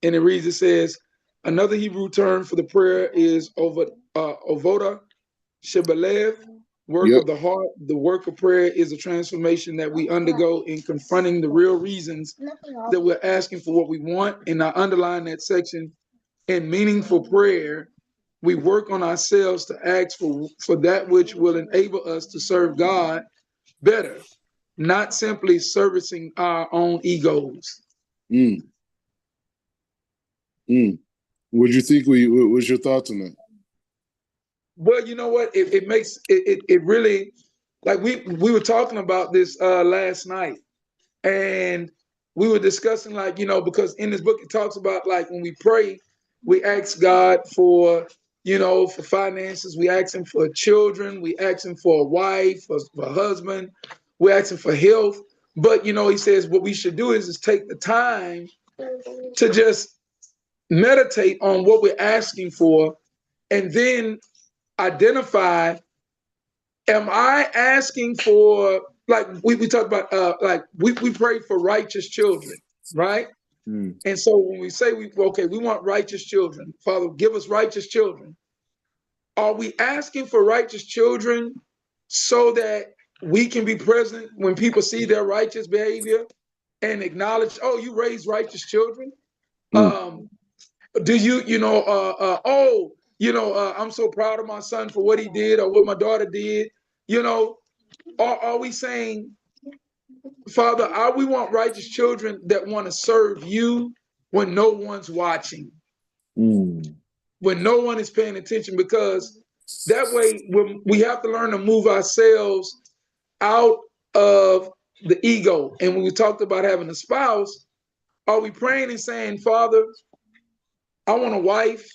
and it says, another Hebrew term for the prayer is Ovoda Shibboleth, work Yep. of the heart. The work of prayer is a transformation that we undergo in confronting the real reasons that we're asking for what we want. And I underline that section, in meaningful prayer, we work on ourselves to ask for that which will enable us to serve God better, not simply servicing our own egos. Mm. Mm. What do you think? What was your thoughts on that? Well, you know what? It makes it really, like we were talking about this last night, and we were discussing, like, because in this book it talks about, like, when we pray, we ask God for, for finances, we ask him for children, we ask him for a wife, for a husband, we ask him for health. But he says what we should do is take the time to just meditate on what we're asking for, and then identify, am I asking for, like we talk about, like we pray for righteous children, right? Mm. And so when we say we want righteous children, Father, give us righteous children. Are we asking for righteous children so that we can be present when people see their righteous behavior and acknowledge, oh, you raised righteous children? Mm. Um, do you, I'm so proud of my son for what he did or what my daughter did, you know, or are we saying, Father, we want righteous children that want to serve you when no one's watching, Mm. when no one is paying attention? Because that way, when we have to learn to move ourselves out of the ego. And when we talked about having a spouse, are we praying and saying, Father, I want a wife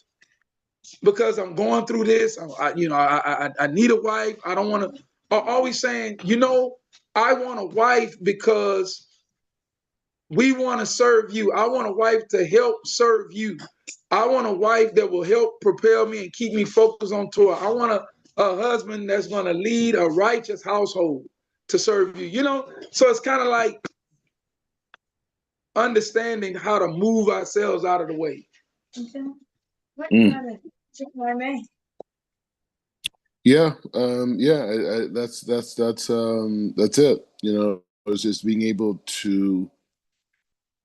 because I'm going through this. I need a wife. I don't want to. Are we saying, I want a wife because we want to serve you. I want a wife to help serve you. I want a wife that will help propel me and keep me focused on Torah. I want a husband that's going to lead a righteous household to serve you. So it's kind of like understanding how to move ourselves out of the way. Mm. Yeah, yeah, that's it. It's just being able to,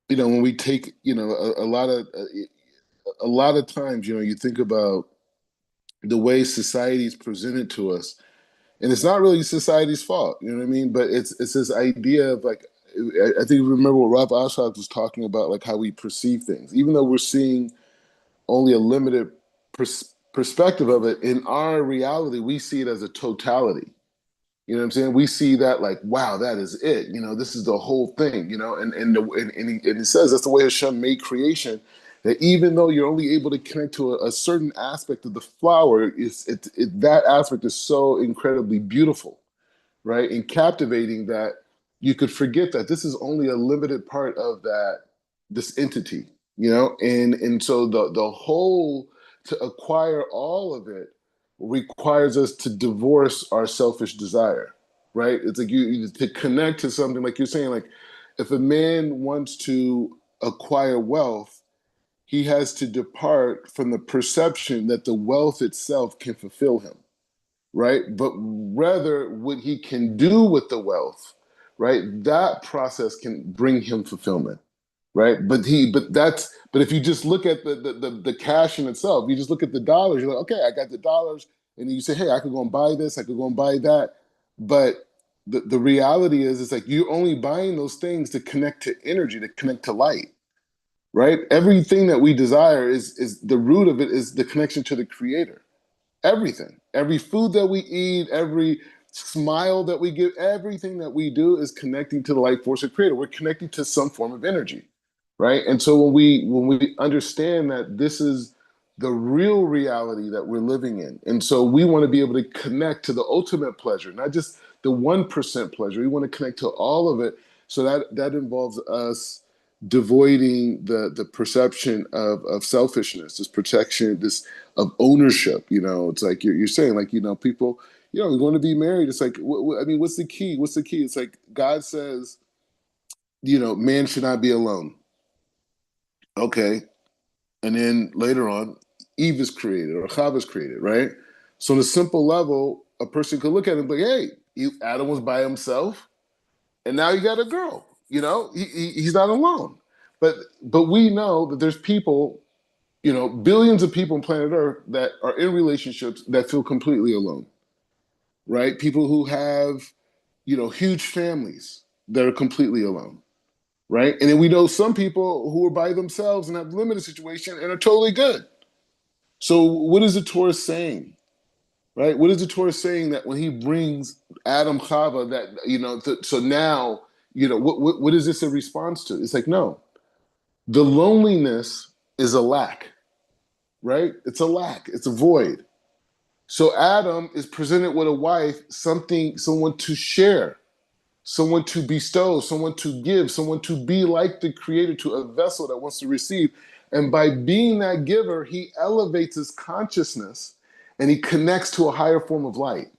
when we take, a lot of times, you think about the way society is presented to us, and it's not really society's fault. You know what I mean? But it's this idea of, like, I think, remember what Rob Ashok was talking about, like how we perceive things, even though we're seeing only a limited perspective of it. In our reality, we see it as a totality. You know what I'm saying? We see that, like, wow, that is it. This is the whole thing. And he says that's the way Hashem made creation. That even though you're only able to connect to a certain aspect of the flower, that aspect is so incredibly beautiful, right, and captivating, that you could forget that this is only a limited part of this entity. And so the whole, to acquire all of it, requires us to divorce our selfish desire, right? It's like you to connect to something, like you're saying, like, if a man wants to acquire wealth, he has to depart from the perception that the wealth itself can fulfill him, right? But rather what he can do with the wealth, right? That process can bring him fulfillment, right? But if you just look at the cash in itself, you just look at the dollars, you're like, okay, I got the dollars, and then you say, hey, I could go and buy this, I could go and buy that. But the reality is, it's like you're only buying those things to connect to energy, to connect to light, right? Everything that we desire is the root of it is the connection to the creator. Everything, every food that we eat, every smile that we give, everything that we do is connecting to the light force of creator. We're connecting to some form of energy, right? And so when we understand that this is the real reality that we're living in, and so we want to be able to connect to the ultimate pleasure, not just the 1% pleasure. We want to connect to all of it. So that involves us devoiding the perception of selfishness, this protection, this of ownership. It's like you're saying, like, people, we want to be married. It's like, I mean, what's the key? What's the key? It's like God says, man should not be alone. Okay. And then later on, Eve is created or Chava is created, right? So on a simple level, a person could look at it and be like, hey, Adam was by himself, and now you got a girl. He's not alone. But we know that there's people, billions of people on planet Earth that are in relationships that feel completely alone, right? People who have, huge families that are completely alone, right? And then we know some people who are by themselves and have limited situation and are totally good. So what is the Torah saying, right? What is the Torah saying that when he brings Adam Chava, that so now what is this a response to? It's like, no, the loneliness is a lack, right? It's a lack. It's a void. So Adam is presented with a wife, someone to share, someone to bestow, someone to give, someone to be like the creator, to a vessel that wants to receive. And by being that giver, he elevates his consciousness and he connects to a higher form of light.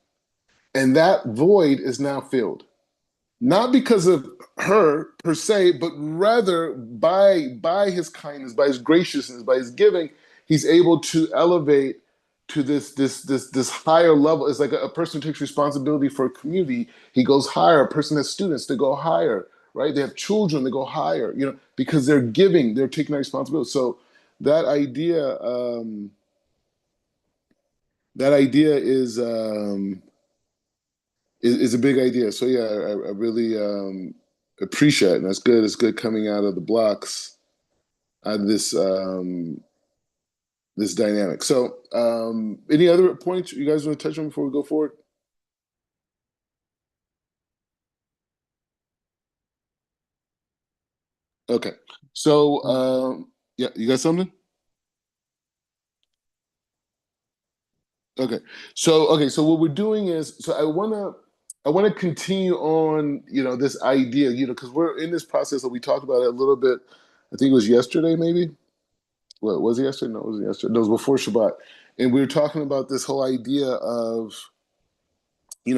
And that void is now filled. Not because of her per se, but rather by his kindness, by his graciousness, by his giving, he's able to elevate to this higher level. It's like a person who takes responsibility for a community. He goes higher. A person has students, they go higher, right? They have children, they go higher, because they're giving, they're taking that responsibility. So that idea, is a big idea. So yeah, I really appreciate it. And that's good. It's good coming out of the blocks out of this dynamic. So any other points you guys want to touch on before we go forward? Okay. So yeah, you got something? Okay. So what we're doing is, so I wanna continue on, this idea, because we're in this process that we talked about it a little bit. I think it was yesterday, maybe. What was it yesterday? No, it wasn't yesterday. No, it was before Shabbat. And we were talking about this whole idea of,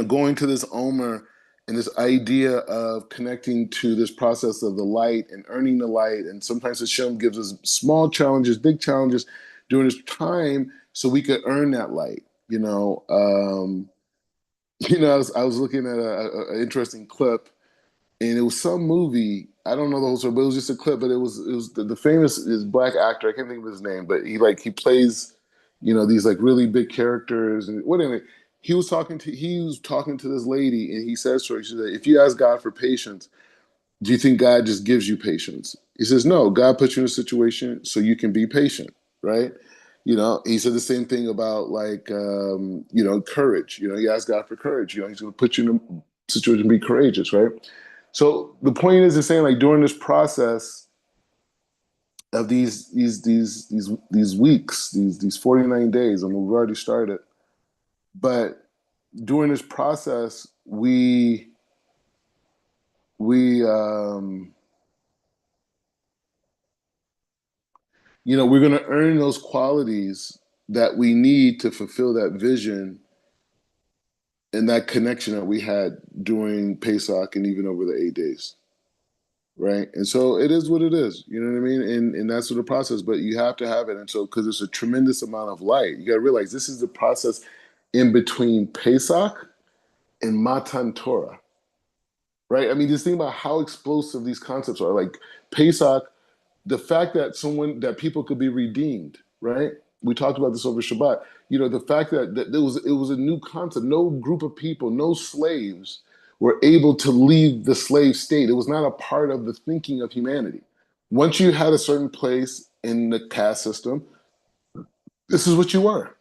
going to this Omer and this idea of connecting to this process of the light and earning the light. And sometimes Hashem gives us small challenges, big challenges during this time so we could earn that light. I was looking at an interesting clip, and it was some movie. I don't know the whole story, but it was just a clip. But it was the famous is black actor. I can't think of his name, but he plays, these like really big characters. And whatever. He was talking to this lady, and he says to her, he said, if you ask God for patience, do you think God just gives you patience? He says, no, God puts you in a situation so you can be patient, right? He said the same thing about like, courage. You ask God for courage. He's going to put you in a situation to be courageous, right? So the point is saying like during this process of these weeks, these 49 days, and we've already started, but during this process, we're going to earn those qualities that we need to fulfill that vision and that connection that we had during Pesach and even over the 8 days. Right. And so it is what it is. You know what I mean? And that's the process, but you have to have it. And so, because it's a tremendous amount of light, you got to realize this is the process in between Pesach and Matan Torah. Right. I mean, just think about how explosive these concepts are. Like Pesach, the fact that people could be redeemed, right? We talked about this over Shabbat. The fact that it was a new concept. No group of people, no slaves were able to leave the slave state. It was not a part of the thinking of humanity. Once you had a certain place in the caste system, this is what you were,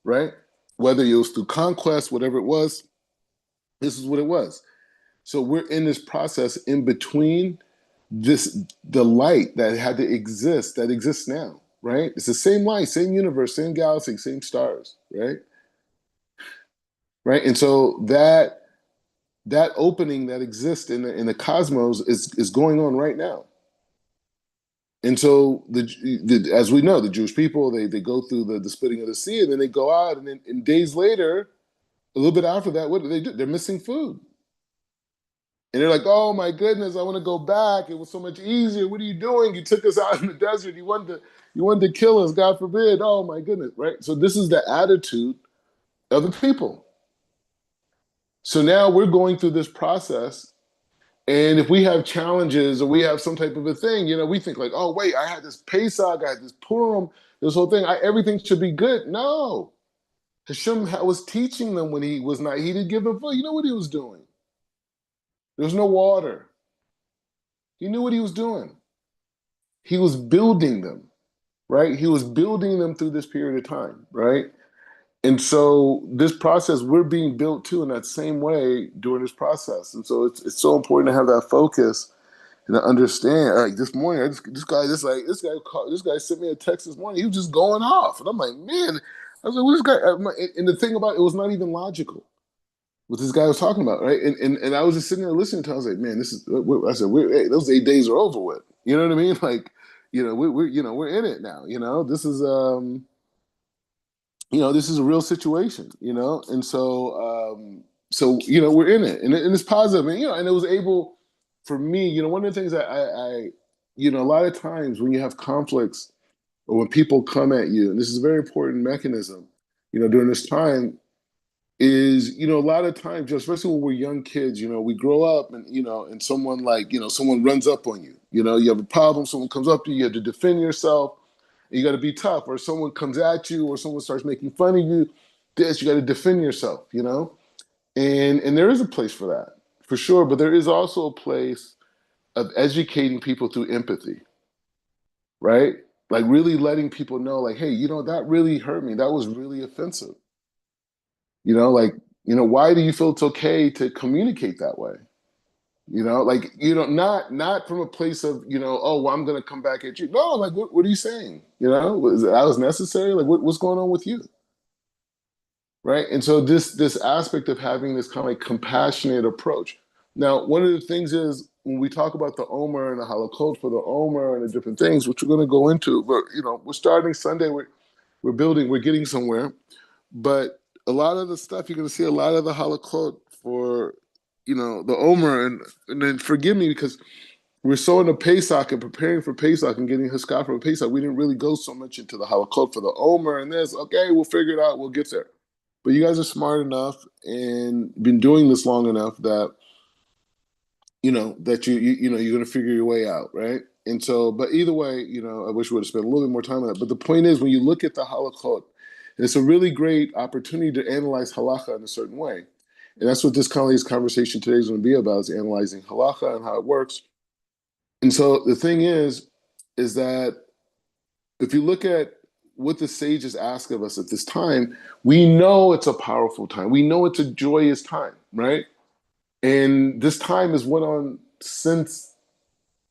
right? Whether it was through conquest, whatever it was, this is what it was. So we're in this process in between the light that had to exist that exists now, right? It's the same light, same universe, same galaxy, same stars, right? Right. And so that opening that exists in the cosmos is going on right now. And so as we know, the Jewish people, they go through the splitting of the sea, and then they go out, and then days later, a little bit after that, what do? They're missing food. And they're like, oh my goodness, I want to go back. It was so much easier. What are you doing? You took us out in the desert. You wanted to kill us, God forbid. Oh my goodness, right? So this is the attitude of the people. So now we're going through this process. And if we have challenges or we have some type of a thing, we think like, oh wait, I had this Pesach, I had this Purim, this whole thing. Everything should be good. No. Hashem was teaching them when he didn't give them food. You know what he was doing? There was no water. He knew what he was doing. He was building them, right? He was building them through this period of time, right? And so this process, we're being built too in that same way during this process. And so it's so important to have that focus and to understand. Like this morning, this guy sent me a text this morning. He was just going off, and I'm like, man, I was like, what this guy? And the thing about it was not even logical what this guy was talking about, right? And I was just sitting there listening to him. I was like, man, this is. I said, hey, those 8 days are over with. You know what I mean? Like, we're in it now. This is this is a real situation. And so we're in it, and it's positive, and it was able for me. One of the things that I a lot of times when you have conflicts or when people come at you, and this is a very important mechanism, during this time is, a lot of times, especially when we're young kids, we grow up and, and someone someone runs up on you, you have a problem, someone comes up to you, you have to defend yourself, and you got to be tough, or someone comes at you, or someone starts making fun of you, you got to defend yourself, and there is a place for that, for sure, but there is also a place of educating people through empathy, right? Like really letting people know, like, hey, that really hurt me. That was really offensive. Why do you feel it's okay to communicate that way? Not from a place of, oh, well, I'm going to come back at you. No, like, what are you saying? That was necessary? Like, what's going on with you? Right. And so this aspect of having this kind of like compassionate approach. Now, one of the things is when we talk about the Omer and the Holocaust for the Omer and the different things, which we're going to go into, but, we're starting Sunday, we're building, we're getting somewhere. But a lot of the stuff, you're going to see a lot of the Holocaust for, the Omer. And then forgive me because we're so into Pesach and preparing for Pesach and getting Haskah for Pesach. We didn't really go so much into the Holocaust for the Omer and this. Okay, we'll figure it out. We'll get there. But you guys are smart enough and been doing this long enough that, that you're going to figure your way out, right? And so, but either way, I wish we would have spent a little bit more time on that. But the point is, when you look at the Holocaust, it's a really great opportunity to analyze halacha in a certain way. And that's what this conversation today is going to be about, is analyzing halacha and how it works. And so the thing is that if you look at what the sages ask of us at this time, we know it's a powerful time. We know it's a joyous time, right? And this time has went on since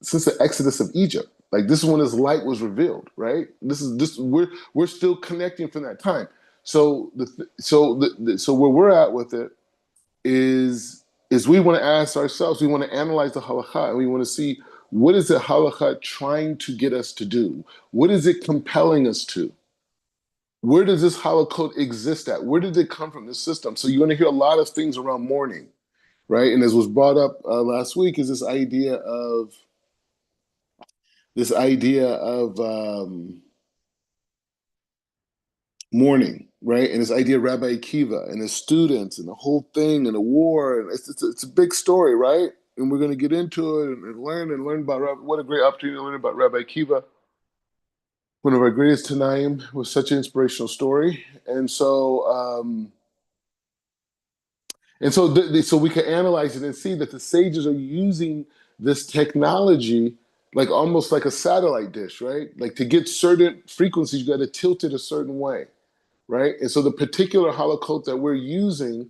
the Exodus of Egypt. Like, this is when his light was revealed, right? We're still connecting from that time. So so where we're at with it is we want to ask ourselves, we want to analyze the halakha, and we want to see, what is the halakha trying to get us to do? What is it compelling us to? Where does this halakha exist at? Where did it come from, this system? So you're going to hear a lot of things around mourning, right? And as was brought up last week, is this idea of mourning, right? And this idea of Rabbi Akiva and his students and the whole thing and the war. And it's a big story, right? And we're going to get into it and learn about what a great opportunity to learn about Rabbi Akiva, one of our greatest Tanaim, with such an inspirational story. And so, so we can analyze it and see that the sages are using this technology like almost like a satellite dish, right? Like, to get certain frequencies, you got to tilt it a certain way, right? And so the particular holocaust that we're using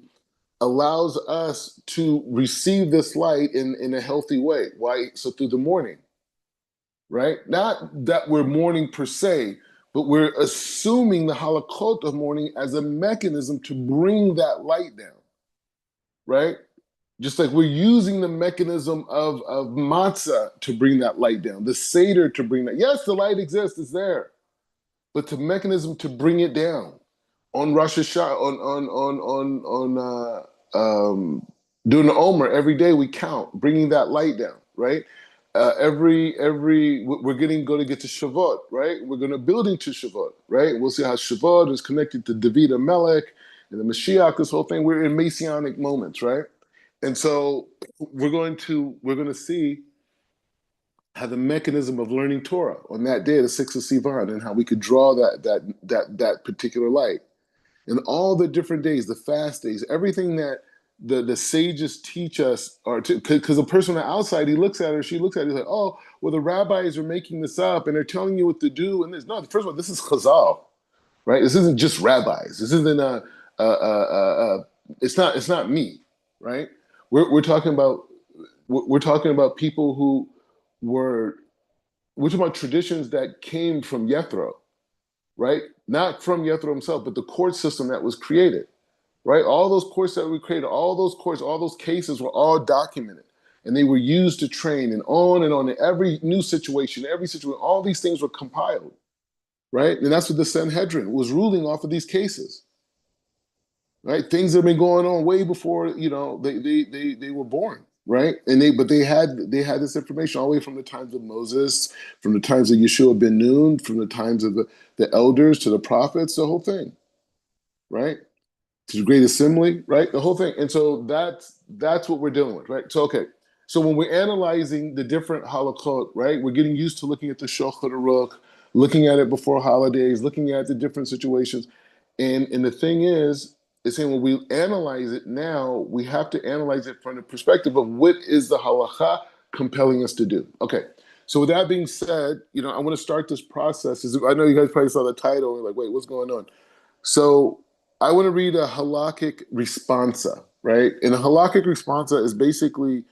allows us to receive this light in a healthy way. Why? So through the morning, right? Not that we're mourning per se, but we're assuming the holocaust of mourning as a mechanism to bring that light down, right? Just like we're using the mechanism of matzah to bring that light down, the Seder to bring that. Yes, the light exists, it's there. But the mechanism to bring it down on Rosh Hashanah, Doing the Omer every day, we count, bringing that light down, right? We're getting going to get to Shavuot, right? We're going to build into Shavuot, right? We'll see how Shavuot is connected to David and Melech and the Mashiach. This whole thing, we're in messianic moments, right? And so we're going to see how the mechanism of learning Torah on that day, the 6th of Sivan, and how we could draw that particular light. And all the different days, the fast days, everything that the sages teach us, or because a person on the outside, he looks at her, she looks at it, he's like, oh, well, the rabbis are making this up and they're telling you what to do. And this, no, first of all, this is Chazal, right? This isn't just rabbis. This isn't it's not me, right? We're talking about people who were, we're talking about traditions that came from Jethro, right? Not from Jethro himself, but the court system that was created, right? All those courts that we created, all those cases were all documented, and they were used to train and on and on. In every new situation, all these things were compiled, right? And that's what the Sanhedrin was ruling off of these cases, right? Things that have been going on way before, they were born, right? And they had this information all the way from the times of Moses, from the times of Yeshua ben Nun, from the times of the elders to the prophets, the whole thing, right? To the Great Assembly, right? The whole thing. And so that's what we're dealing with, right? So okay. So when we're analyzing the different halachot, right, we're getting used to looking at the Shulchan Aruch, looking at it before holidays, looking at the different situations. And the thing is saying when we analyze it now, we have to analyze it from the perspective of what is the halacha compelling us to do. Okay. So with that being said, I want to start this process. I know you guys probably saw the title and you're like, wait, what's going on? So I want to read a halakhic responsa, right? And a halakhic responsa is basically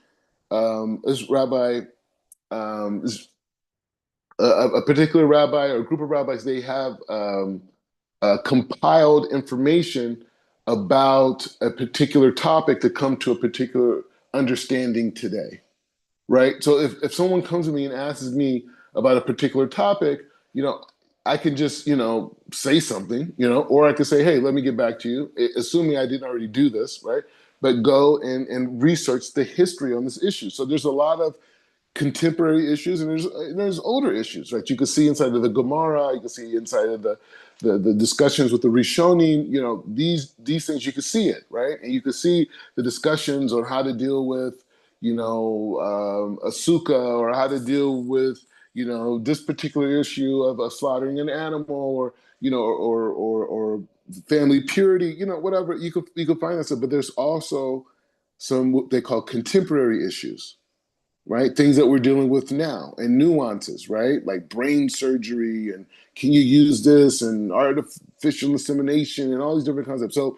this rabbi, this, a particular rabbi or a group of rabbis, they have compiled information about a particular topic to come to a particular understanding today, right? So if someone comes to me and asks me about a particular topic, I can just, say something, or I could say, hey, let me get back to you, assuming I didn't already do this, right? But go and research the history on this issue. So there's a lot of contemporary issues and there's older issues, right? You can see inside of the Gemara, you can see inside of the discussions with the Rishonim, these things, you can see it, right? And you can see the discussions on how to deal with, a sukkah, or how to deal with, this particular issue of slaughtering an animal, or, or family purity, whatever, you could find that stuff. But there's also some what they call contemporary issues, right? Things that we're dealing with now, and nuances, right? Like brain surgery, and can you use this, and artificial insemination, and all these different concepts. So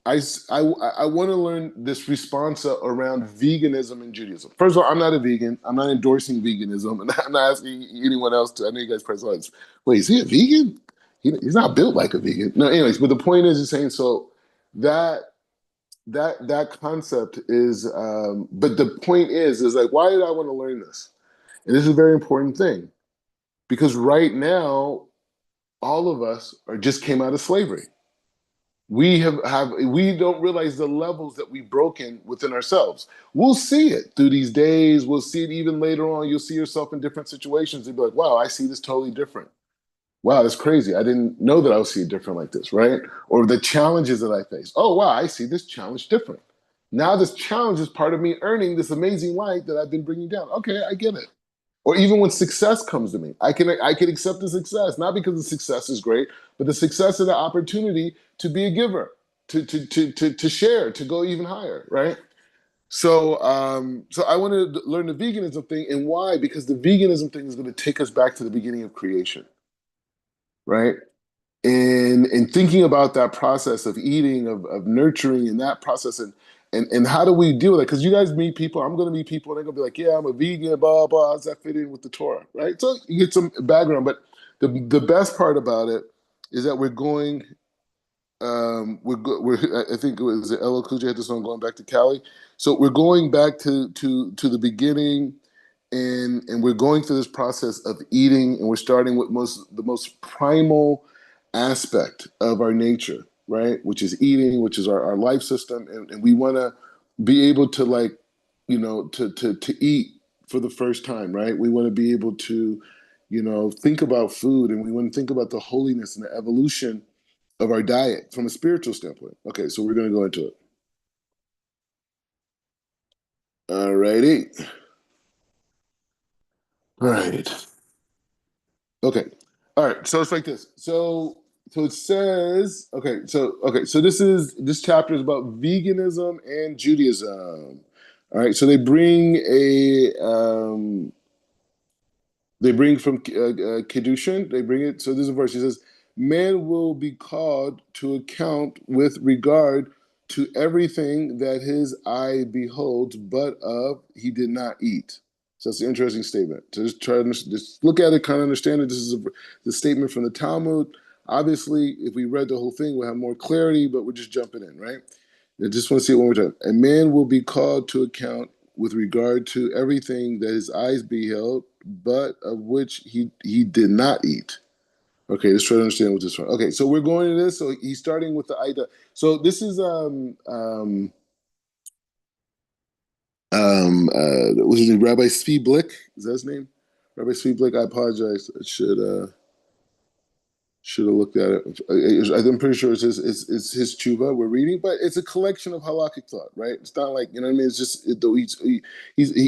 I want to learn this responsa around veganism and Judaism. First of all, I'm not a vegan. I'm not endorsing veganism, and I'm not asking anyone else to. I know you guys press on. Wait, is he a vegan? He's not built like a vegan. No, anyways, but the point is saying, so that concept is, but the point is like, why did I want to learn this? And this is a very important thing, because right now, all of us just came out of slavery. We we don't realize the levels that we've broken within ourselves. We'll see it through these days. We'll see it even later on. You'll see yourself in different situations. You'll be like, wow, I see this totally different. Wow, that's crazy. I didn't know that I would see it different like this, right? Or the challenges that I face. Oh, wow, I see this challenge different. Now this challenge is part of me earning this amazing light that I've been bringing down. Okay, I get it. Or even when success comes to me, I can accept the success, not because the success is great, but the success is the opportunity to be a giver, to share, to go even higher, right? So so I want to learn the veganism thing. And why? Because the veganism thing is going to take us back to the beginning of creation, right? And thinking about that process of eating, of nurturing, and that process, and how do we deal with it? Because you guys meet people, I'm going to meet people, and they're going to be like, yeah, I'm a vegan, blah, blah, how does that fit in with the Torah, right? So you get some background, but the best part about it is that we're going, I think it was LL Cool J had this song, Going Back to Cali. So we're going back to the beginning, and we're going through this process of eating, and we're starting with the most primal aspect of our nature, right? Which is eating, which is our life system. And we want to be able to like, to eat for the first time, right? We want to be able to, think about food, and we want to think about the holiness and the evolution of our diet from a spiritual standpoint. Okay, so we're going to go into it. All righty. All right. Okay. All right. So it's like this. So it says, so this chapter is about veganism and Judaism. All right. So they bring from Kedushin, they bring it. So this is a verse. He says, "Man will be called to account with regard to everything that his eye beholds, but of he did not eat." So that's an interesting statement. So just try to just look at it, kind of understand it. This is the statement from the Talmud. Obviously, if we read the whole thing, we'll have more clarity, but we're just jumping in, right? I just want to see it one more time. A man will be called to account with regard to everything that his eyes beheld, but of which he did not eat. Okay, let's try to understand what this is from. Okay, so we're going to this. So he's starting with the idea. So this is what's his name? Rabbi Svi Blick. Is that his name? Rabbi Svi Blick. I apologize. I should have looked at it. I'm pretty sure it's his tshuva we're reading, but it's a collection of halakhic thought, right? It's not like, you know what I mean? It's just he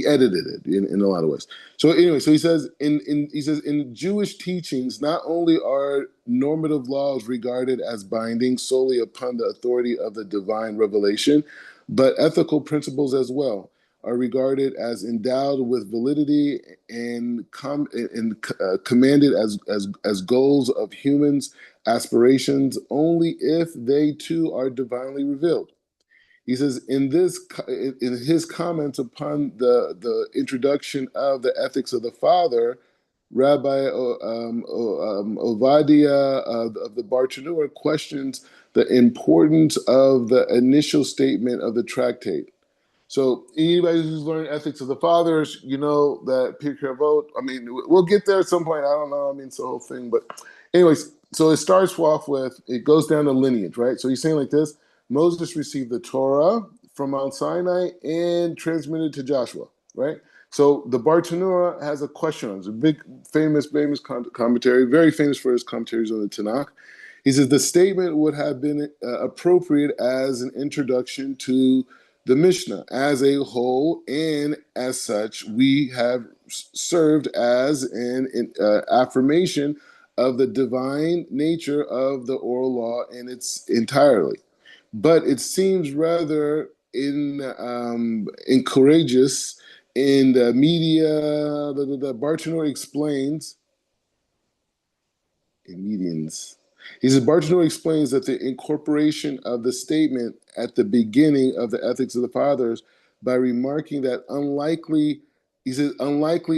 edited it in a lot of ways. So anyway, so he says in Jewish teachings, not only are normative laws regarded as binding solely upon the authority of the divine revelation, but ethical principles as well are regarded as endowed with validity and commanded as goals of humans' aspirations only if they too are divinely revealed. He says in his comments upon the introduction of the ethics of the Father, Rabbi Ovadia of the Bartanura questions the importance of the initial statement of the tractate. So anybody who's learned ethics of the fathers, you know that Pirkei Avot. I mean, we'll get there at some point. I don't know. I mean, it's the whole thing. But anyways, so it starts off with, it goes down to lineage, right? So he's saying like this: Moses received the Torah from Mount Sinai and transmitted to Joshua, right? So the Bartanura has a question on it. It's a big, famous commentary, very famous for his commentaries on the Tanakh. He says the statement would have been appropriate as an introduction to the Mishnah as a whole, and as such, we have served as an affirmation of the divine nature of the oral law in its entirely. But it seems rather incourageous in the media. Bartanor explains in medians. He says Bartanor explains that the incorporation of the statement at the beginning of the Ethics of the Fathers by remarking that unlikely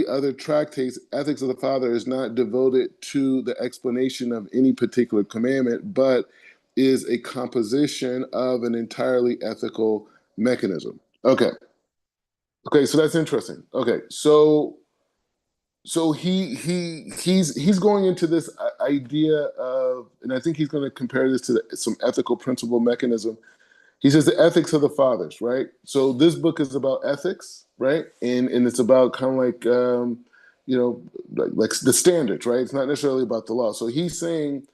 other tractates, Ethics of the Father is not devoted to the explanation of any particular commandment, but is a composition of an entirely ethical mechanism. Okay, so that's interesting. Okay, so he's going into this idea of, and I think he's going to compare this to some ethical principle mechanism. He says the ethics of the fathers, right? So this book is about ethics, right? And it's about kind of like like the standards, right? It's not necessarily about the law. So he's saying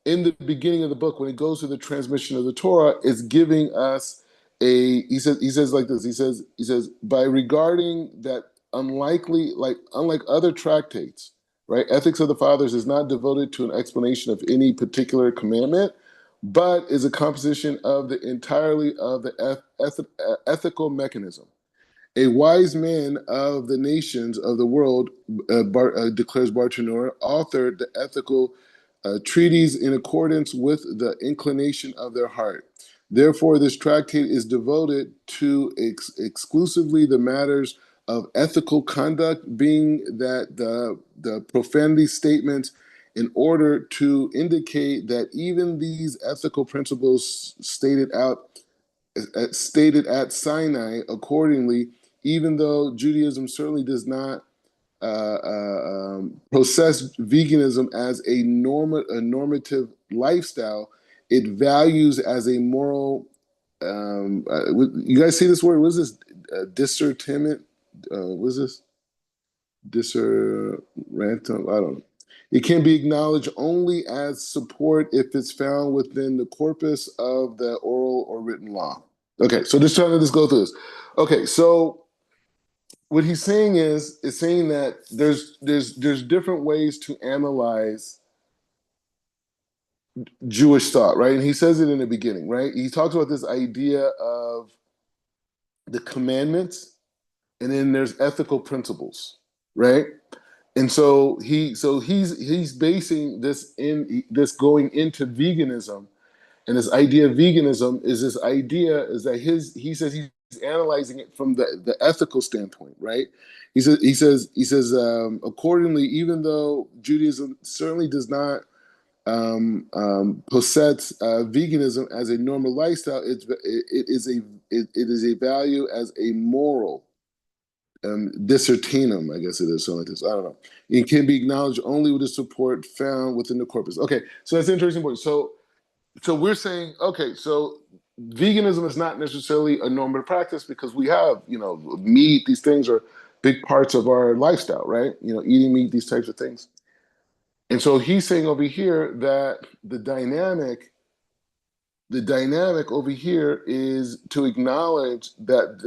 in the beginning of the book, when it goes through the transmission of the Torah, it's giving us he says like this. He says by regarding that unlike other tractates, right? Ethics of the Fathers is not devoted to an explanation of any particular commandment, but is a composition of the entirely of the ethical mechanism. A wise man of the nations of the world, declares Bartanur, authored the ethical treatise in accordance with the inclination of their heart. Therefore, this tractate is devoted to exclusively the matters of ethical conduct, being that the profanity statements in order to indicate that even these ethical principles stated at Sinai accordingly, even though Judaism certainly does not process veganism as a normative lifestyle, it values as a moral you guys see this word? What is this? Discernment? What is this? Discernmentum? I don't know. It can be acknowledged only as support if it's found within the corpus of the oral or written law. Okay, so just trying to just go through this. Okay, so what he's saying is saying that there's different ways to analyze Jewish thought, right? And he says it in the beginning, right? He talks about this idea of the commandments, and then there's ethical principles, right? And he's basing this going into veganism, and this idea of veganism is this idea is that he says he's analyzing it from the ethical standpoint, right? He says accordingly, even though Judaism certainly does not possess veganism as a normal lifestyle, it is a value as a moral dissertanum, I guess it is something like this. I don't know. It can be acknowledged only with the support found within the corpus. Okay, so that's an interesting point. So we're saying, okay, so veganism is not necessarily a normative practice because we have, meat. These things are big parts of our lifestyle, right? Eating meat, these types of things. And so he's saying over here that the dynamic over here is to acknowledge that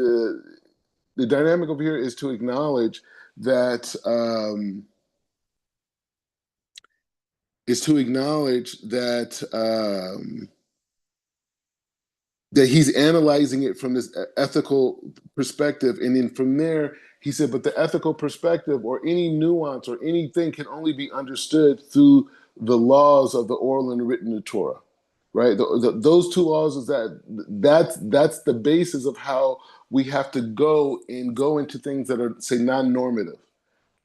the dynamic over here is to acknowledge that that he's analyzing it from this ethical perspective, and then from there he said, but the ethical perspective or any nuance or anything can only be understood through the laws of the oral and written Torah, right? Those two laws is that's the basis of how we have to go into things that are, say, non-normative,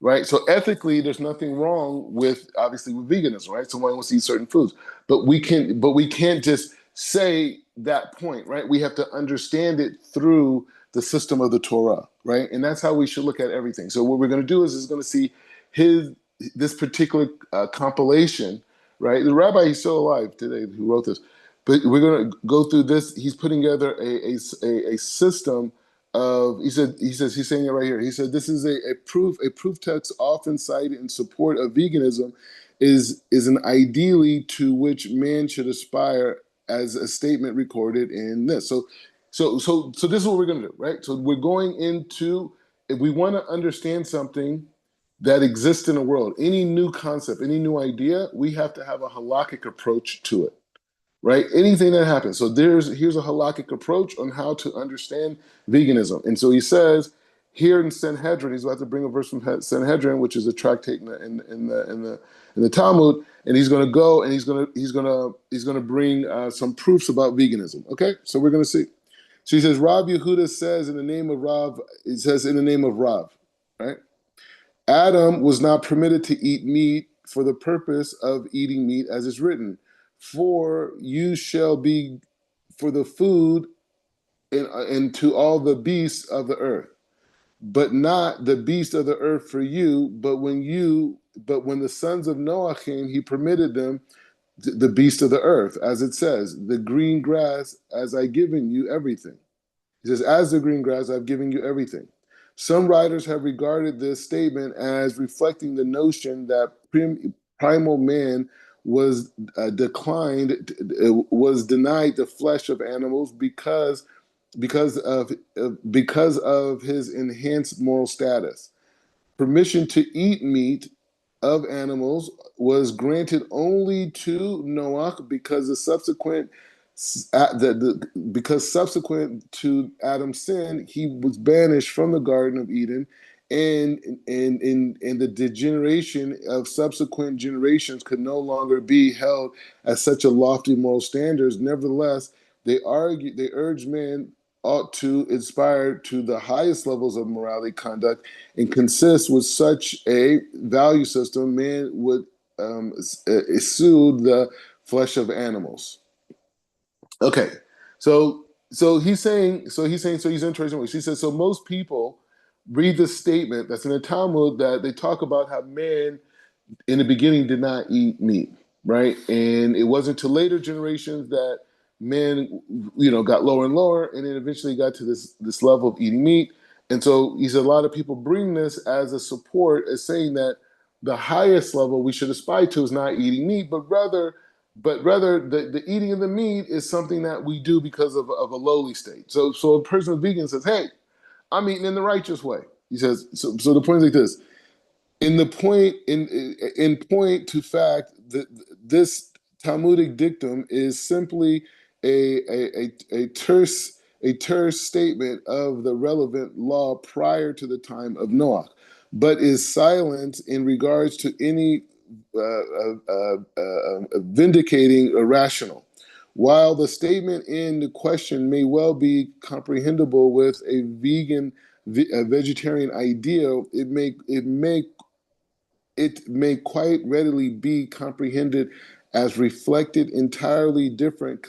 right? So ethically, there's nothing wrong with, obviously, with veganism, right? Someone wants to eat certain foods, but we can't just say that point, right? We have to understand it through the system of the Torah, right? And that's how we should look at everything. So what we're going to do is going to see this particular compilation, right? The rabbi, he's still alive today, who wrote this, but we're going to go through this. He's putting together a system of, he's saying it right here. He said this is a proof text often cited in support of veganism is an ideally to which man should aspire as a statement recorded in this. So this is what we're going to do, right? So we're going into, if we want to understand something that exists in the world, any new concept, any new idea, we have to have a halakhic approach to it, right? Anything that happens. So here's a halakhic approach on how to understand veganism. And so he says here in Sanhedrin, he's about to bring a verse from Sanhedrin, which is a tractate in the Talmud, and he's going to go and he's going to bring some proofs about veganism. Okay, so we're going to see. So he says, Rav Yehuda says in the name of Rav, it says in the name of Rav, right? Adam was not permitted to eat meat for the purpose of eating meat, as is written, for you shall be for the food and to all the beasts of the earth, but not the beasts of the earth for you. But when the sons of Noah came, he permitted them the beast of the earth, as it says, the green grass, as I given you everything. He says, as the green grass, I've given you everything. Some writers have regarded this statement as reflecting the notion that primal man was was denied the flesh of animals because of his enhanced moral status. Permission to eat meat of animals was granted only to Noah because subsequent to Adam's sin, he was banished from the Garden of Eden, and the degeneration of subsequent generations could no longer be held as such a lofty moral standards. Nevertheless, they urge man ought to aspire to the highest levels of morality conduct, and consist with such a value system, man would eschew the flesh of animals. Okay, he's interesting. He says, so most people read this statement that's in the Talmud that they talk about how man in the beginning did not eat meat, right? And it wasn't until later generations that men, got lower and lower, and then eventually got to this level of eating meat. And so he said a lot of people bring this as a support, as saying that the highest level we should aspire to is not eating meat, but rather the eating of the meat is something that we do because of a lowly state. So a person who's vegan says, hey, I'm eating in the righteous way. He says, so the point is like this. In point to fact, this Talmudic dictum is simply a terse statement of the relevant law prior to the time of Noah, but is silent in regards to any vindicating a rational. While the statement in the question may well be comprehensible with a vegetarian ideal, it may quite readily be comprehended as reflected entirely different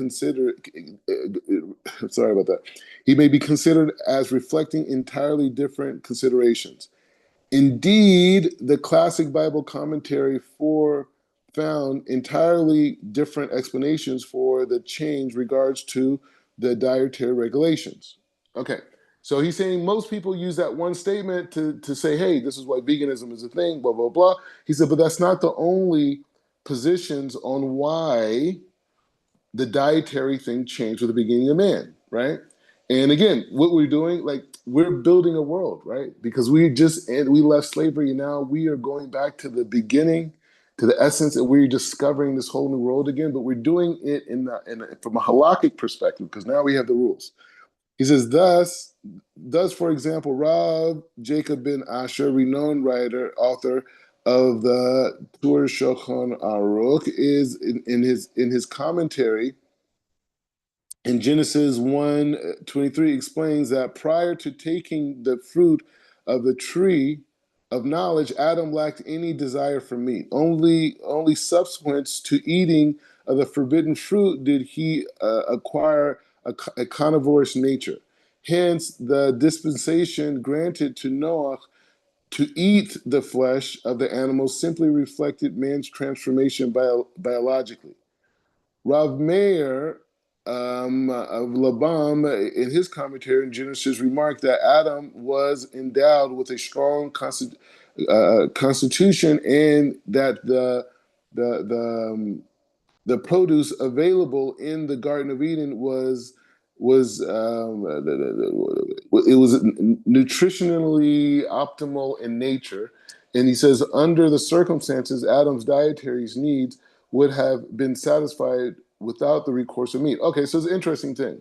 sorry about that. He may be considered as reflecting entirely different considerations. Indeed, the classic Bible commentary found entirely different explanations for the change regards to the dietary regulations. Okay, so he's saying most people use that one statement to say, hey, this is why veganism is a thing, blah, blah, blah. He said, but that's not the only positions on why the dietary thing changed with the beginning of man, right? And again, what we're doing, like we're building a world, right? Because we left slavery, and now we are going back to the beginning, to the essence, and we're discovering this whole new world again. But we're doing it from a halakhic perspective, because now we have the rules. He says, thus, for example, Rav Jacob ben Asher, renowned writer, author of the Tur Shulchan Aruch, is in his commentary in Genesis 1:23 explains that prior to taking the fruit of the tree of knowledge, Adam lacked any desire for meat. Only subsequent to eating of the forbidden fruit did he acquire a carnivorous nature. Hence, the dispensation granted to Noah to eat the flesh of the animals simply reflected man's transformation biologically. Rav Meir of Labam, in his commentary in Genesis, remarked that Adam was endowed with a strong constitution, and that the produce available in the Garden of Eden it was nutritionally optimal in nature. And he says, under the circumstances, Adam's dietary needs would have been satisfied without the recourse of meat. Okay, so it's an interesting thing.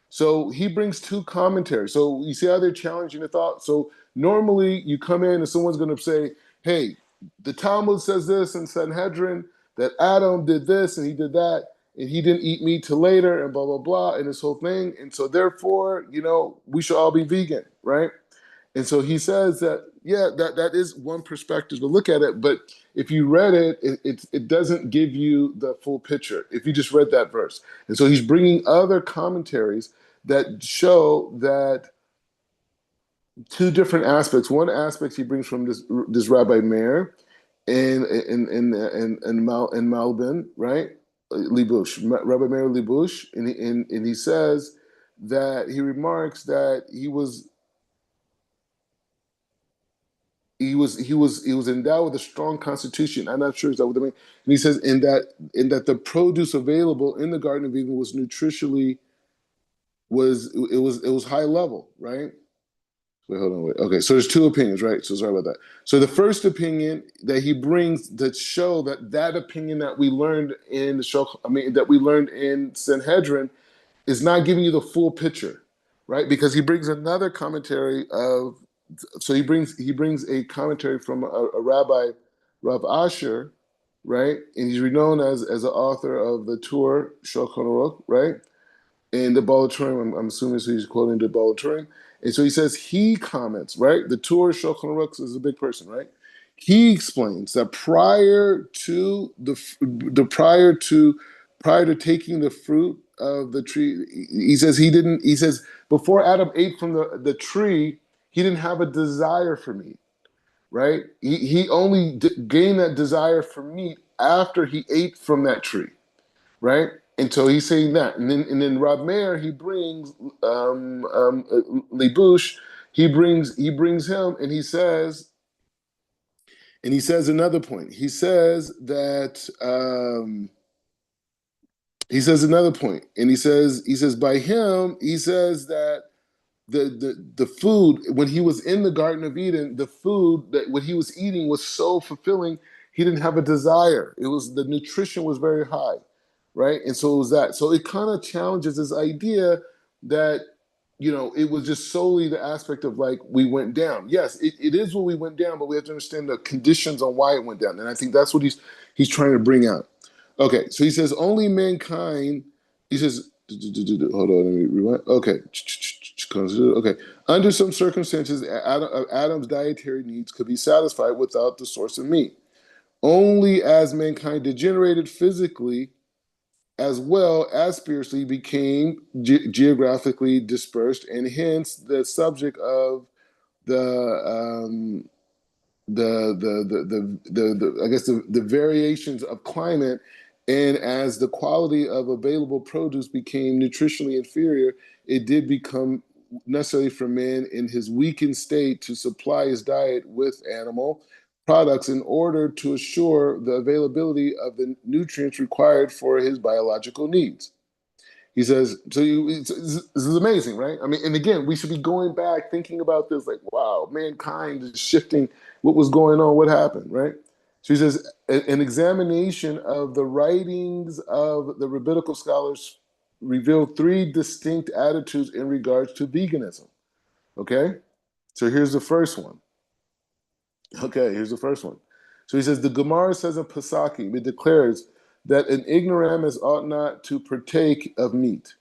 So he brings two commentaries. So you see how they're challenging the thought? So normally you come in and someone's going to say, hey, the Talmud says this in Sanhedrin, that Adam did this and he did that, and he didn't eat meat till later, and blah, blah, blah, and this whole thing. And so therefore, we should all be vegan, right? And so he says that, yeah, that is one perspective to look at it. But if you read it doesn't give you the full picture if you just read that verse. And so he's bringing other commentaries that show that two different aspects. One aspect he brings from this Rabbi Meir in Malbin, right? Libush, Rabbi Meir Libush, and he says that he remarks that he was endowed with a strong constitution. I'm not sure is that what I mean. And he says in that the produce available in the Garden of Eden was nutritionally was high level, right? Wait, hold on, wait. Okay, so there's two opinions, right? So sorry about that. So the first opinion that he brings that show that opinion that we learned in that we learned in Sanhedrin is not giving you the full picture, right? Because he brings another commentary of so he brings a commentary from a rabbi, Rav Asher, right? And he's renowned as an author of the Tur Shulchan Aruch, right? And the Balaturim, I'm assuming so he's quoting the Balaturim. And so he says he comments, right? The Tur Shulchan Aruch is a big person, right? He explains that prior to taking the fruit of the tree, he says before Adam ate from the tree, he didn't have a desire for meat, right? He only gained that desire for meat after he ate from that tree, right? And so he's saying that, and then Rob Mayer, he brings Lebush, he brings him, and he says another point. He says that he says another point, and he says by him, he says that the food when he was in the Garden of Eden, the food that what he was eating was so fulfilling, he didn't have a desire. It was the nutrition was very high, right? And so it was that. So it kind of challenges this idea that it was just solely the aspect of like we went down. Yes, it is when we went down, but we have to understand the conditions on why it went down. And I think that's what he's trying to bring out. Okay, so he says only mankind. He says, hold on, let me rewind. Okay, okay. Under some circumstances, Adam's dietary needs could be satisfied without the source of meat. Only as mankind degenerated physically as well as spiritually became geographically dispersed, and hence the subject of the I guess the variations of climate, and as the quality of available produce became nutritionally inferior, it did become necessary for man in his weakened state to supply his diet with animal products in order to assure the availability of the nutrients required for his biological needs. He says, this is amazing, right? I mean, and again, we should be going back, thinking about this like, wow, mankind is shifting what was going on, what happened, right? So he says, an examination of the writings of the rabbinical scholars revealed three distinct attitudes in regards to veganism, okay? So here's the first one. Okay, here's the first one. So he says, the Gemara says in Pesachim, it declares that an ignoramus ought not to partake of meat.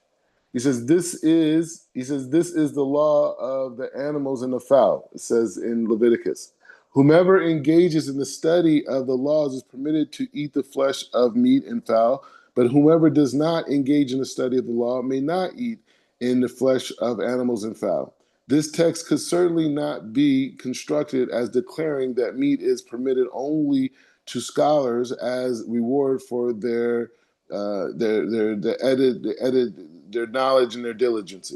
This is the law of the animals and the fowl. It says in Leviticus. Whomever engages in the study of the laws is permitted to eat the flesh of meat and fowl, but whomever does not engage in the study of the law may not eat in the flesh of animals and fowl. This text could certainly not be constructed as declaring that meat is permitted only to scholars as reward for their knowledge and their diligence,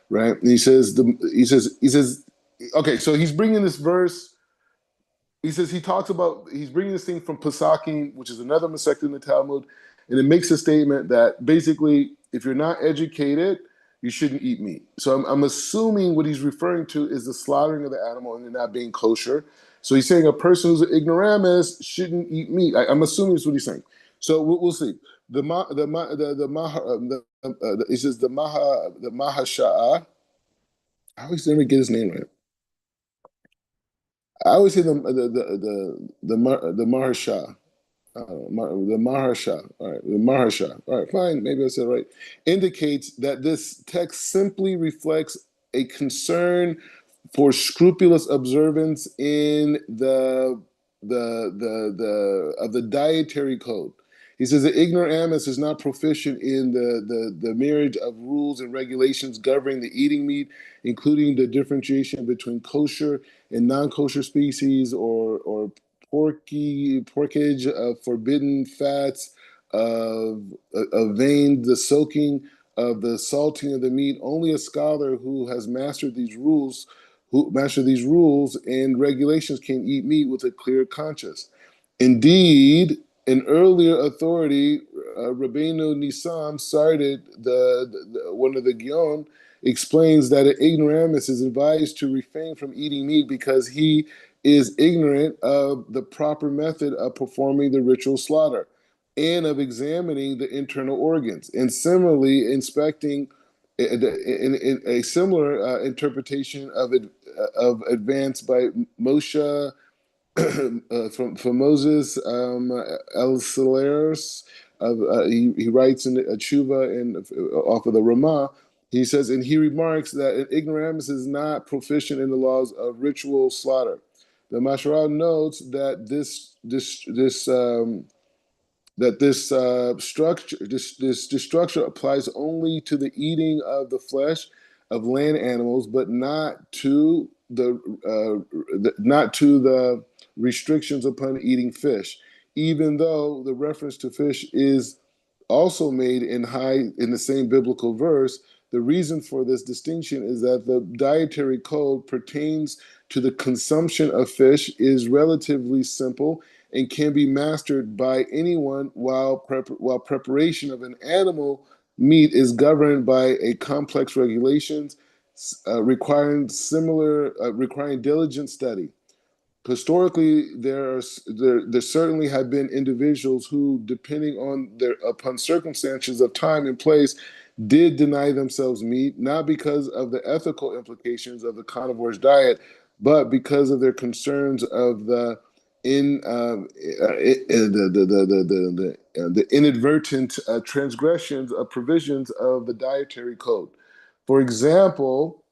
right? And he says, okay, so he's bringing this verse. He says he's bringing this thing from Pesachim, which is another Masechta in the Talmud, and it makes a statement that basically, if you're not educated, you shouldn't eat meat. So I'm assuming what he's referring to is the slaughtering of the animal and it not being kosher. So he's saying a person who's an ignoramus shouldn't eat meat. I'm assuming that's what he's saying. So we'll see. It says the Mahasha'a. I always never get his name right. I always say the Maharsha. The Maharsha, all right, the Maharsha, all right, fine, maybe I said it right, indicates that this text simply reflects a concern for scrupulous observance in the dietary code. He says the ignoramus is not proficient in the myriad of rules and regulations governing the eating meat, including the differentiation between kosher and non-kosher species, or porkage of forbidden fats, of vein, the soaking of the salting of the meat. Only a scholar who has mastered these rules and regulations can eat meat with a clear conscience. Indeed, an earlier authority, Rabbeinu Nisam, cited one of the Gion, explains that an ignoramus is advised to refrain from eating meat because he is ignorant of the proper method of performing the ritual slaughter and of examining the internal organs, and similarly inspecting in a similar interpretation of advanced by Moshe from Moses El Solaris. He writes in a tshuva and off of the Ramah. He says, and he remarks that an ignoramus is not proficient in the laws of ritual slaughter. The Masharal notes that this structure applies only to the eating of the flesh of land animals, but not to the restrictions upon eating fish, even though the reference to fish is also made in the same biblical verse. The reason for this distinction is that the dietary code pertains to the consumption of fish is relatively simple and can be mastered by anyone, while preparation of an animal meat is governed by a complex regulations requiring diligent study. Historically, there certainly have been individuals who, depending on upon circumstances of time and place, did deny themselves meat, not because of the ethical implications of the carnivore's diet, but because of their concerns of the inadvertent transgressions of provisions of the dietary code. For example,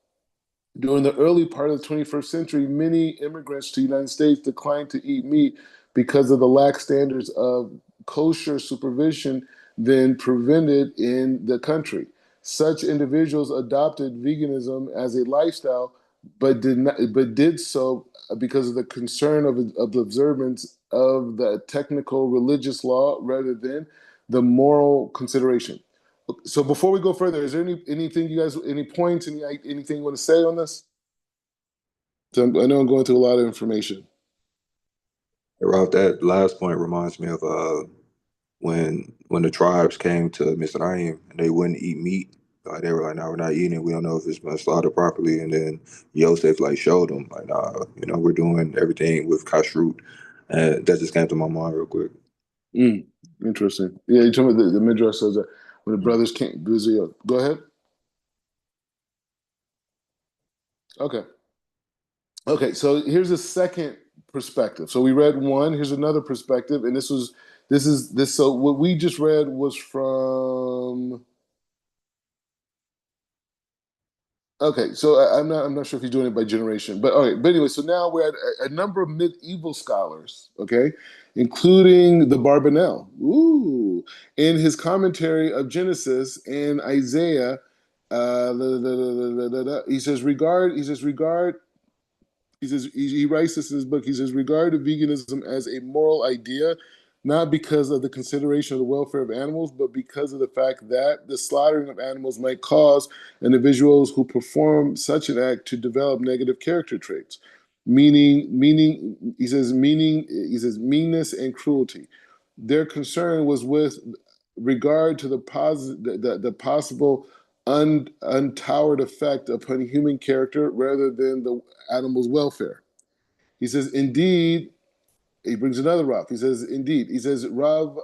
during the early part of the 21st century, many immigrants to the United States declined to eat meat because of the lax standards of kosher supervision then prevented in the country. Such individuals adopted veganism as a lifestyle, but did so because of the concern of the observance of the technical religious law rather than the moral consideration. So before we go further, is there anything you guys, any points, anything you want to say on this? So I know I'm going through a lot of information. Ralph, that last point reminds me of when the tribes came to Mizraim and they wouldn't eat meat. Like they were like, "No, we're not eating it. We don't know if it's been slaughtered properly." And then Yosef like showed them, like, "Nah, we're doing everything with kashrut." And that just came to my mind real quick. Interesting. Yeah, you told me the Midrash says that when the brothers can't go ahead. Okay. Okay, so here's a second perspective. So we read one, here's another perspective, and so what we just read was from. Okay, so I'm not sure if he's doing it by generation, but all right. But anyway, so now we're at a number of medieval scholars, okay, including the Barbanel. Ooh, in his commentary of Genesis and Isaiah, he says regard. He says regard. He says he writes this in his book. He says regard to veganism as a moral idea, not because of the consideration of the welfare of animals, but because of the fact that the slaughtering of animals might cause individuals who perform such an act to develop negative character traits, meaning. He says meanness and cruelty. Their concern was with regard to the possible untoward effect upon human character rather than the animal's welfare. He says, indeed, he brings another Rav. He says, indeed, he says, Rav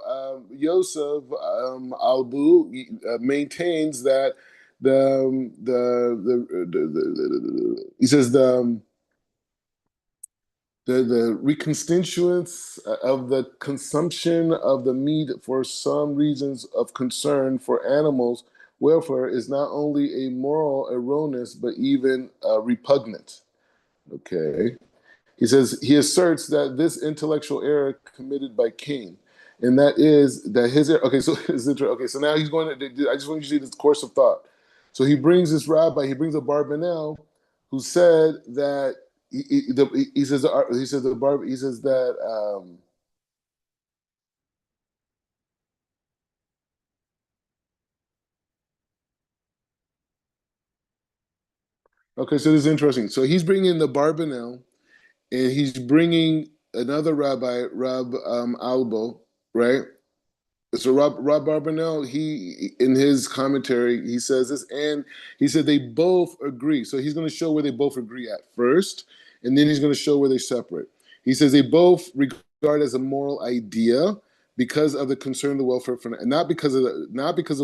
Yosef Albu maintains that he says the reconstituents of the consumption of the meat for some reasons of concern for animals' welfare is not only a moral erroneous but even repugnant. Okay. He says he asserts that this intellectual error committed by Cain, and that is that his error. Okay, so okay, so now he's going to. I just want you to see this course of thought. So he brings this rabbi. He brings a Barbanel, who said that he says that. Okay, so this is interesting. So he's bringing the Barbanel, and he's bringing another rabbi, Rab Albo, right? So Rob Barbanel, he in his commentary, he says this, and he said they both agree. So he's going to show where they both agree at first, and then he's going to show where they separate. He says they both regard as a moral idea because of the concern of the welfare for not because of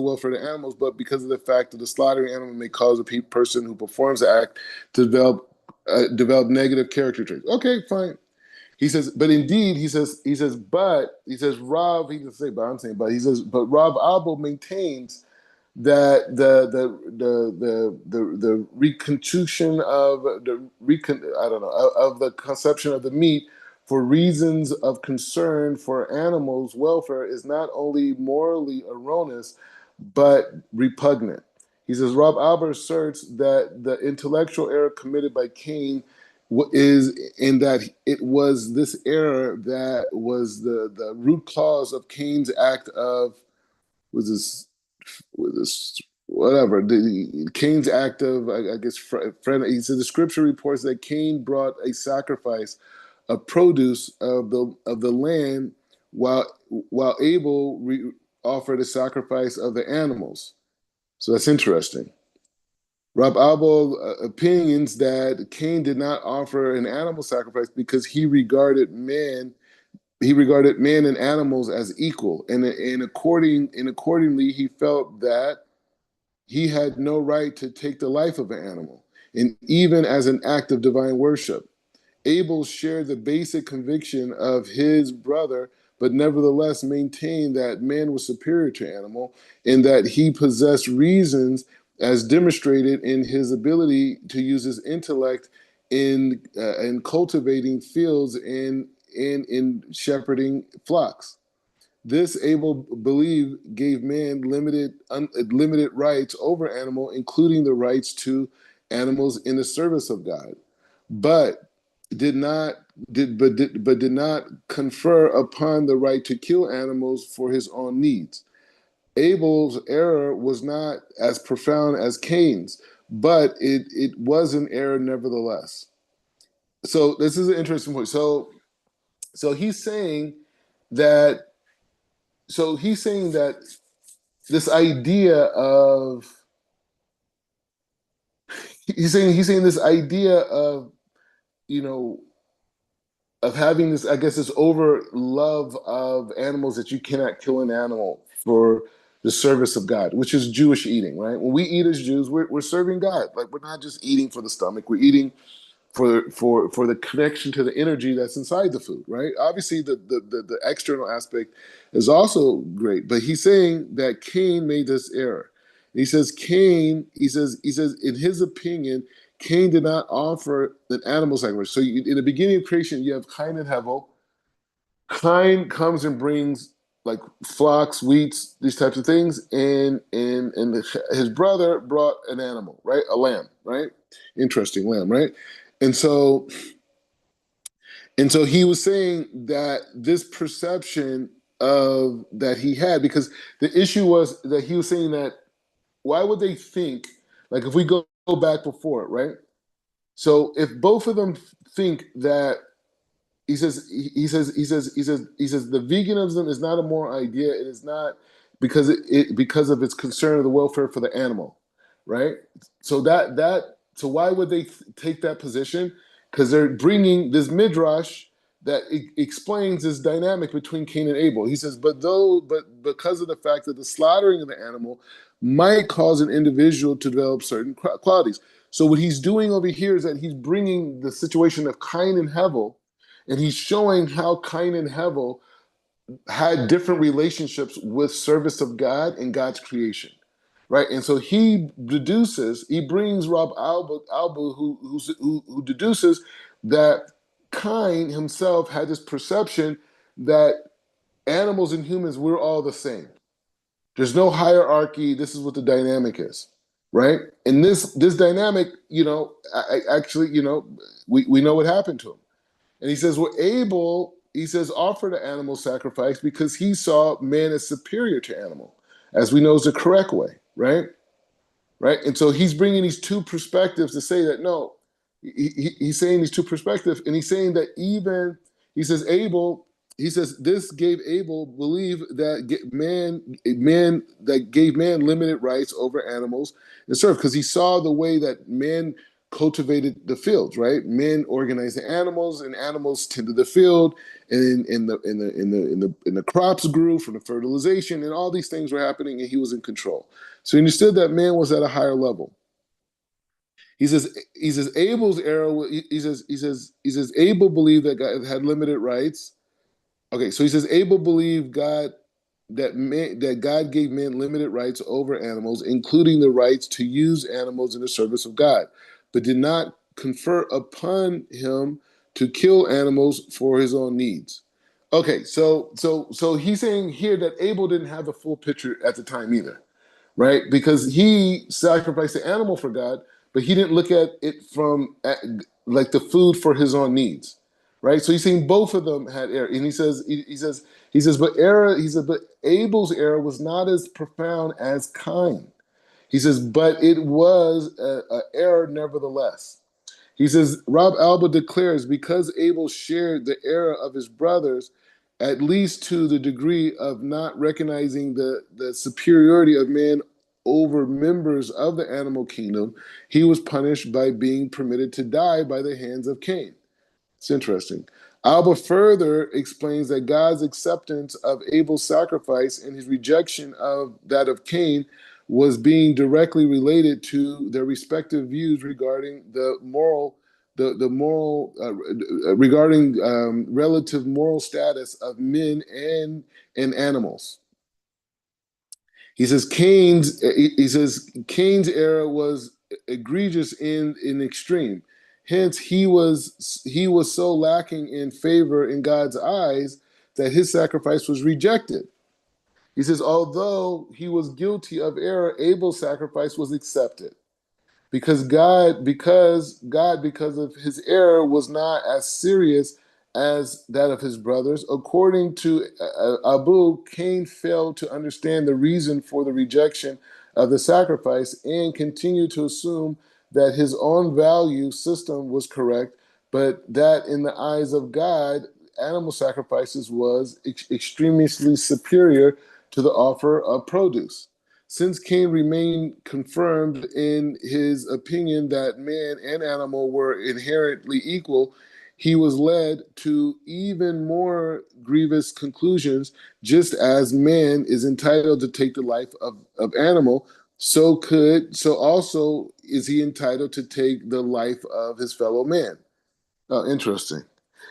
welfare of the animals, but because of the fact that the slaughtering animal may cause a person who performs the act to develop negative character traits. Okay, fine. He says, but indeed, Rob, he doesn't say, but I'm saying, but he says, but Rob Abel maintains that the reconstitution of I don't know, of the conception of the meat for reasons of concern for animals' welfare is not only morally erroneous, but repugnant. He says, Rob Albert asserts that the intellectual error committed by Cain is in that it was this error that was the root cause of Cain's act of was this whatever Cain's act of I guess friend. He said the scripture reports that Cain brought a sacrifice of produce of the land, while Abel offered a sacrifice of the animals. So that's interesting. Rob Abel opinions that Cain did not offer an animal sacrifice because he regarded man and animals as equal, and accordingly he felt that he had no right to take the life of an animal, and even as an act of divine worship. Abel shared the basic conviction of his brother, but nevertheless maintained that man was superior to animal, and that he possessed reasons as demonstrated in his ability to use his intellect in cultivating fields and in shepherding flocks. This Abel believed gave man limited rights over animal, including the rights to animals in the service of God, but did not did not confer upon the right to kill animals for his own needs. Abel's error was not as profound as Cain's, but it was an error nevertheless. So this is an interesting point. So he's saying that he's saying that this idea of he's saying this idea of, you know, of having this, I guess, this over love of animals, that you cannot kill an animal for the service of God, which is Jewish eating, right? When we eat as Jews, we're serving God. Like, we're not just eating for the stomach, we're eating for the connection to the energy that's inside the food, right? Obviously, the external aspect is also great, but he's saying that Cain made this error. He says he says in his opinion, Cain did not offer an animal sacrifice. So in the beginning of creation, you have Cain and Hevel. Cain comes and brings like flocks, wheats, these types of things, and his brother brought an animal, right? A lamb, right? Interesting lamb, right? And so he was saying that this perception of that he had, because the issue was that he was saying that why would they think, like, if we go back before it, right? So if both of them think that he says the veganism is not a moral idea. It is not because of its concern of the welfare for the animal, right? So why would they take that position? Because they're bringing this midrash that explains this dynamic between Cain and Abel. He says, but because of the fact that the slaughtering of the animal might cause an individual to develop certain qualities. So what he's doing over here is that he's bringing the situation of Cain and Hevel, and he's showing how Cain and Hevel had different relationships with service of God and God's creation, right? And so he brings Rob Alba, who deduces that Cain himself had this perception that animals and humans, we're all the same. There's no hierarchy. This is what the dynamic is, right? And this dynamic, actually, we know what happened to him. And he says, well, Abel, he says, offered an animal sacrifice because he saw man as superior to animal, as we know is the correct way, right? Right? And so he's bringing these two perspectives to say that, no, he's saying these two perspectives, and he's saying that he says this gave Abel believe that that gave man limited rights over animals and serve, because he saw the way that man cultivated the fields, right? Men organized the animals, and animals tended the field, and the crops grew from the fertilization, and all these things were happening, and he was in control. So he understood that man was at a higher level. He says Abel's error. He says Abel believed that God had limited rights. Okay, so he says Abel believed that God gave man limited rights over animals, including the rights to use animals in the service of God, but did not confer upon him to kill animals for his own needs. Okay, so he's saying here that Abel didn't have the full picture at the time either, right? Because he sacrificed the animal for God, but he didn't look at it from like the food for his own needs, right? So he's saying both of them had error, and he says, but Abel's error was not as profound as Cain. He says, but it was a error nevertheless. He says, Rob Alba declares, because Abel shared the error of his brothers, at least to the degree of not recognizing the superiority of man over members of the animal kingdom, he was punished by being permitted to die by the hands of Cain. It's interesting. Alba further explains that God's acceptance of Abel's sacrifice and his rejection of that of Cain was being directly related to their respective views regarding regarding relative moral status of men and animals. He says Cain's error was egregious in extreme. Hence, he was so lacking in favor in God's eyes that his sacrifice was rejected. He says, although he was guilty of error, Abel's sacrifice was accepted because because of his error, was not as serious as that of his brothers. According to Abu, Cain failed to understand the reason for the rejection of the sacrifice and continued to assume that his own value system was correct, but that in the eyes of God, animal sacrifices was extremely superior to the offer of produce. Since Cain remained confirmed in his opinion that man and animal were inherently equal, he was led to even more grievous conclusions. Just as man is entitled to take the life of animal, so also is he entitled to take the life of his fellow man. Oh, interesting.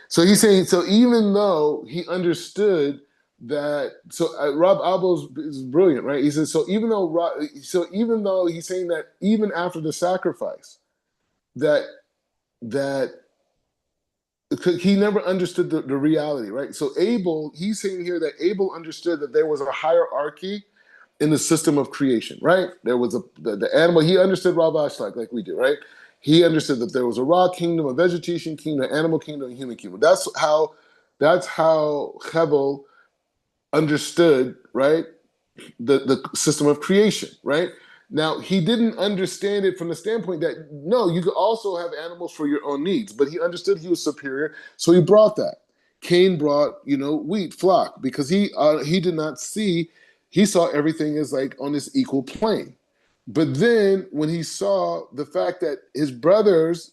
So he's saying, so even though he understood that, so Rob Albo is brilliant, right? He says, even though he's saying that even after the sacrifice, that he never understood the reality, right? So Abel, he's saying here that Abel understood that there was a hierarchy in the system of creation, right? There was the animal. He understood Rav Ashlag like we do, right? He understood that there was a raw kingdom, a vegetation kingdom, an animal kingdom, a human kingdom. That's how Hevel understood, right? The system of creation, right? Now, he didn't understand it from the standpoint that, no, you could also have animals for your own needs, but he understood he was superior, so he brought that. Cain brought, wheat, flock, because he did not see, he saw everything as like on this equal plane. But then when he saw the fact that his brother's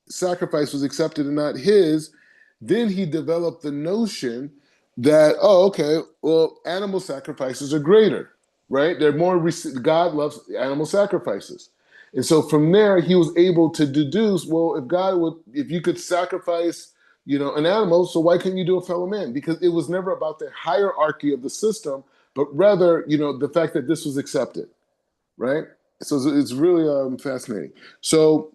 sacrifice was accepted and not his, then he developed the notion that, oh, okay, well, animal sacrifices are greater, right? They're more, God loves animal sacrifices. And so from there, he was able to deduce, well, if you could sacrifice, an animal, so why couldn't you do a fellow man? Because it was never about the hierarchy of the system, but rather, the fact that this was accepted, right? So it's really fascinating. So,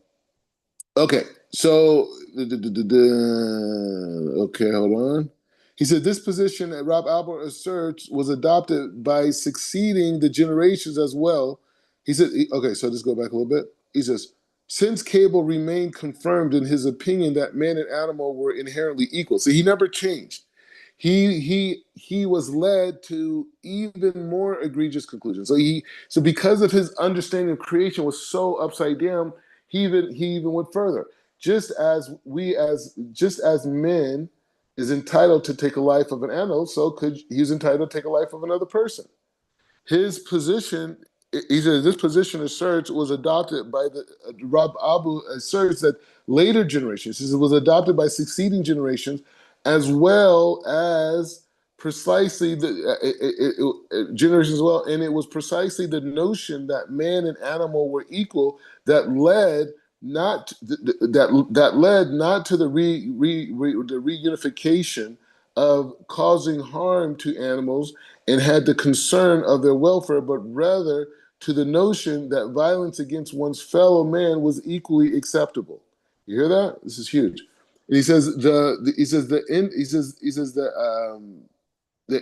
okay, so, okay, hold on. He said this position that Rob Albert asserts was adopted by succeeding the generations as well. He said, okay, so let's go back a little bit. He says, since Cable remained confirmed in his opinion that man and animal were inherently equal. So he never changed. He was led to even more egregious conclusions. So because of his understanding of creation was so upside down, he even went further. Just as men is entitled to take a life of an animal, so he's entitled to take a life of another person. His position, he says, this position asserts was adopted by Rab Abu asserts that later generations, he says, it was adopted by succeeding generations, as well as precisely the generations as well, and it was precisely the notion that man and animal were equal that led not that led not to the reunification of causing harm to animals and had the concern of their welfare, but rather to the notion that violence against one's fellow man was equally acceptable. You hear that? This is huge. And he says the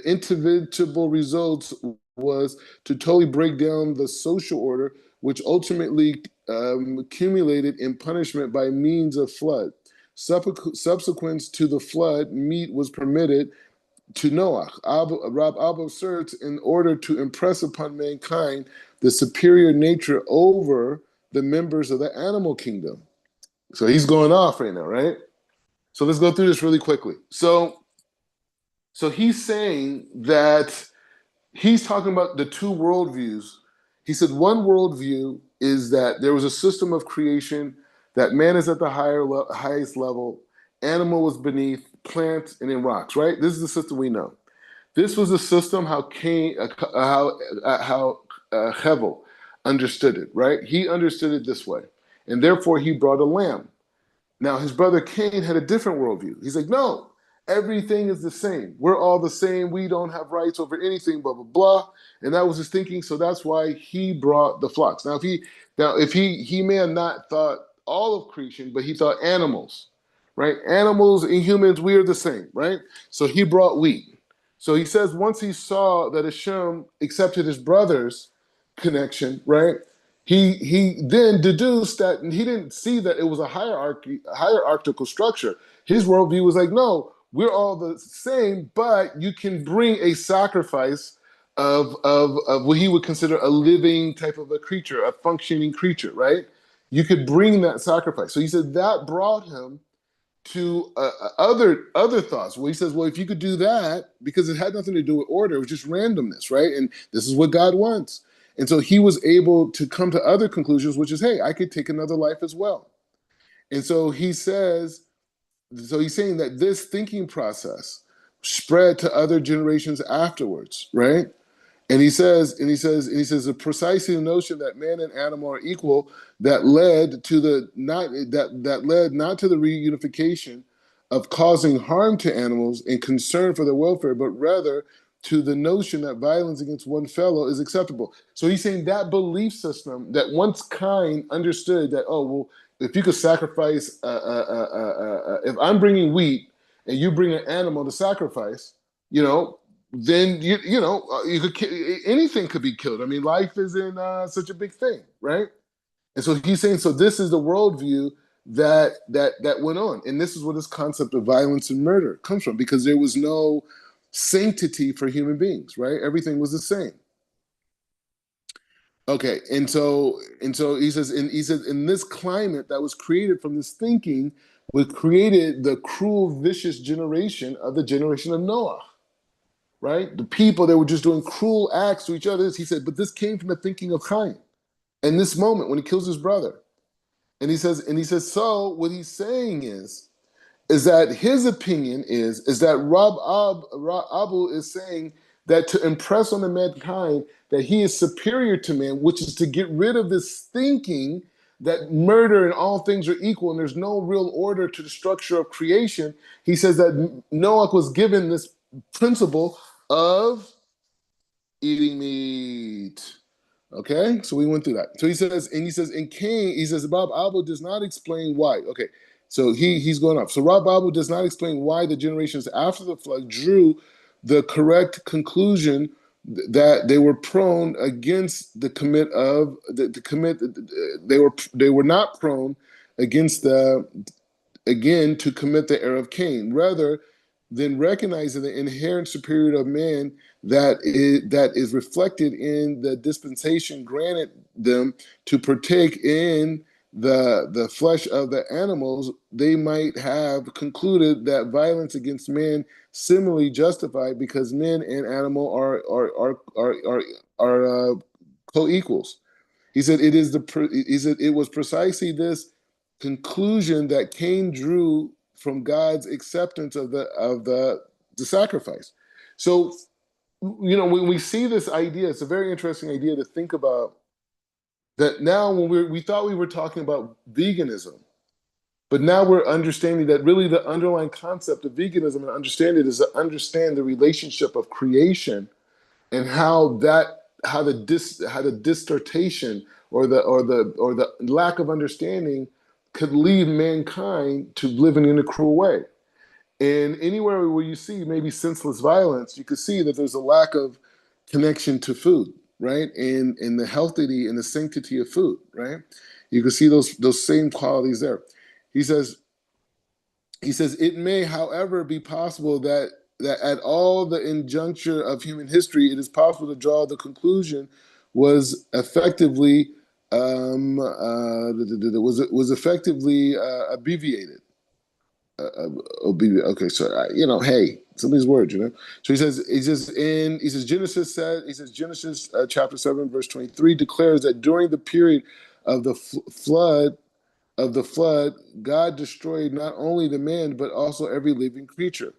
inevitable results was to totally break down the social order, which ultimately accumulated in punishment by means of flood. Subsequent to the flood, meat was permitted to Noah. Rab Abba asserts in order to impress upon mankind the superior nature over the members of the animal kingdom. So he's going off right now, right? So let's go through this really quickly. So he's saying that he's talking about the two worldviews. He said one worldview is that there was a system of creation, that man is at the highest level, animal was beneath, plants, and then rocks, right? This is the system we know. This was a system how Hevel understood it, right? He understood it this way. And therefore he brought a lamb. Now, his brother Cain had a different worldview. He's like, no, everything is the same. We're all the same. We don't have rights over anything, blah, blah, blah. And that was his thinking. So that's why he brought the flocks. Now, if he may have not thought all of creation, but he thought animals, right? Animals and humans, we are the same, right? So he brought wheat. So he says once he saw that Hashem accepted his brother's connection, right? He then deduced that, and he didn't see that it was a hierarchical structure. His worldview was like, no, we're all the same, but you can bring a sacrifice of what he would consider a living type of a creature, a functioning creature, right? You could bring that sacrifice. So he said that brought him to other thoughts. Well, he says, well, if you could do that, because it had nothing to do with order, it was just randomness, right? And this is what God wants. And so he was able to come to other conclusions, which is, hey, I could take another life as well. And so he's saying that this thinking process spread to other generations afterwards, right? And he says, precisely the notion that man and animal are equal that led not to the reunification of causing harm to animals and concern for their welfare, but rather to the notion that violence against one fellow is acceptable. So he's saying that belief system that once kind understood that, oh, well, if you could sacrifice, if I'm bringing wheat and you bring an animal to sacrifice, then anything could be killed. I mean, life isn't such a big thing, right? And so he's saying, so this is the worldview that went on, and this is where this concept of violence and murder comes from, because there was no sanctity for human beings, right? Everything was the same. Okay, and so he says in this climate that was created from this thinking, was created the cruel, vicious generation of the generation of Noah. Right? The people that were just doing cruel acts to each other. He said, but this came from the thinking of Cain. In this moment, when he kills his brother. And he says, so what he's saying is that his opinion is that Abu is saying that to impress on the mankind that he is superior to man, which is to get rid of this thinking that murder and all things are equal and there's no real order to the structure of creation. He says that Noah was given this principle of eating meat. Okay, so we went through that. So he says, in Cain, he says, Rab Abu does not explain why. Okay, so he's going off. So Rab Abu does not explain why the generations after the flood drew the correct conclusion that they were prone against the commit of the commit. They were not prone against again to commit the error of Cain. Rather, then recognizing the inherent superiority of man that is reflected in the dispensation granted them to partake in the flesh of the animals, they might have concluded that violence against man similarly justified because men and animal are co-equals. He said it was precisely this conclusion that Cain drew from God's acceptance of the sacrifice. So, when we see this idea, it's a very interesting idea to think about. That now, when we thought we were talking about veganism, but now we're understanding that really the underlying concept of veganism and understand it is to understand the relationship of creation and how the distortation or the lack of understanding could lead mankind to living in a cruel way. And anywhere where you see maybe senseless violence, you could see that there's a lack of connection to food, right? And the healthy and the sanctity of food, right? You can see those same qualities there. He says, He says, it may, however, be possible that at all the injuncture of human history, it is possible to draw the conclusion was effectively was effectively abbreviated. Okay, so hey, some of these words, So he says Genesis chapter 7 verse 23 declares that during the period of the flood, God destroyed not only the man but also every living creature.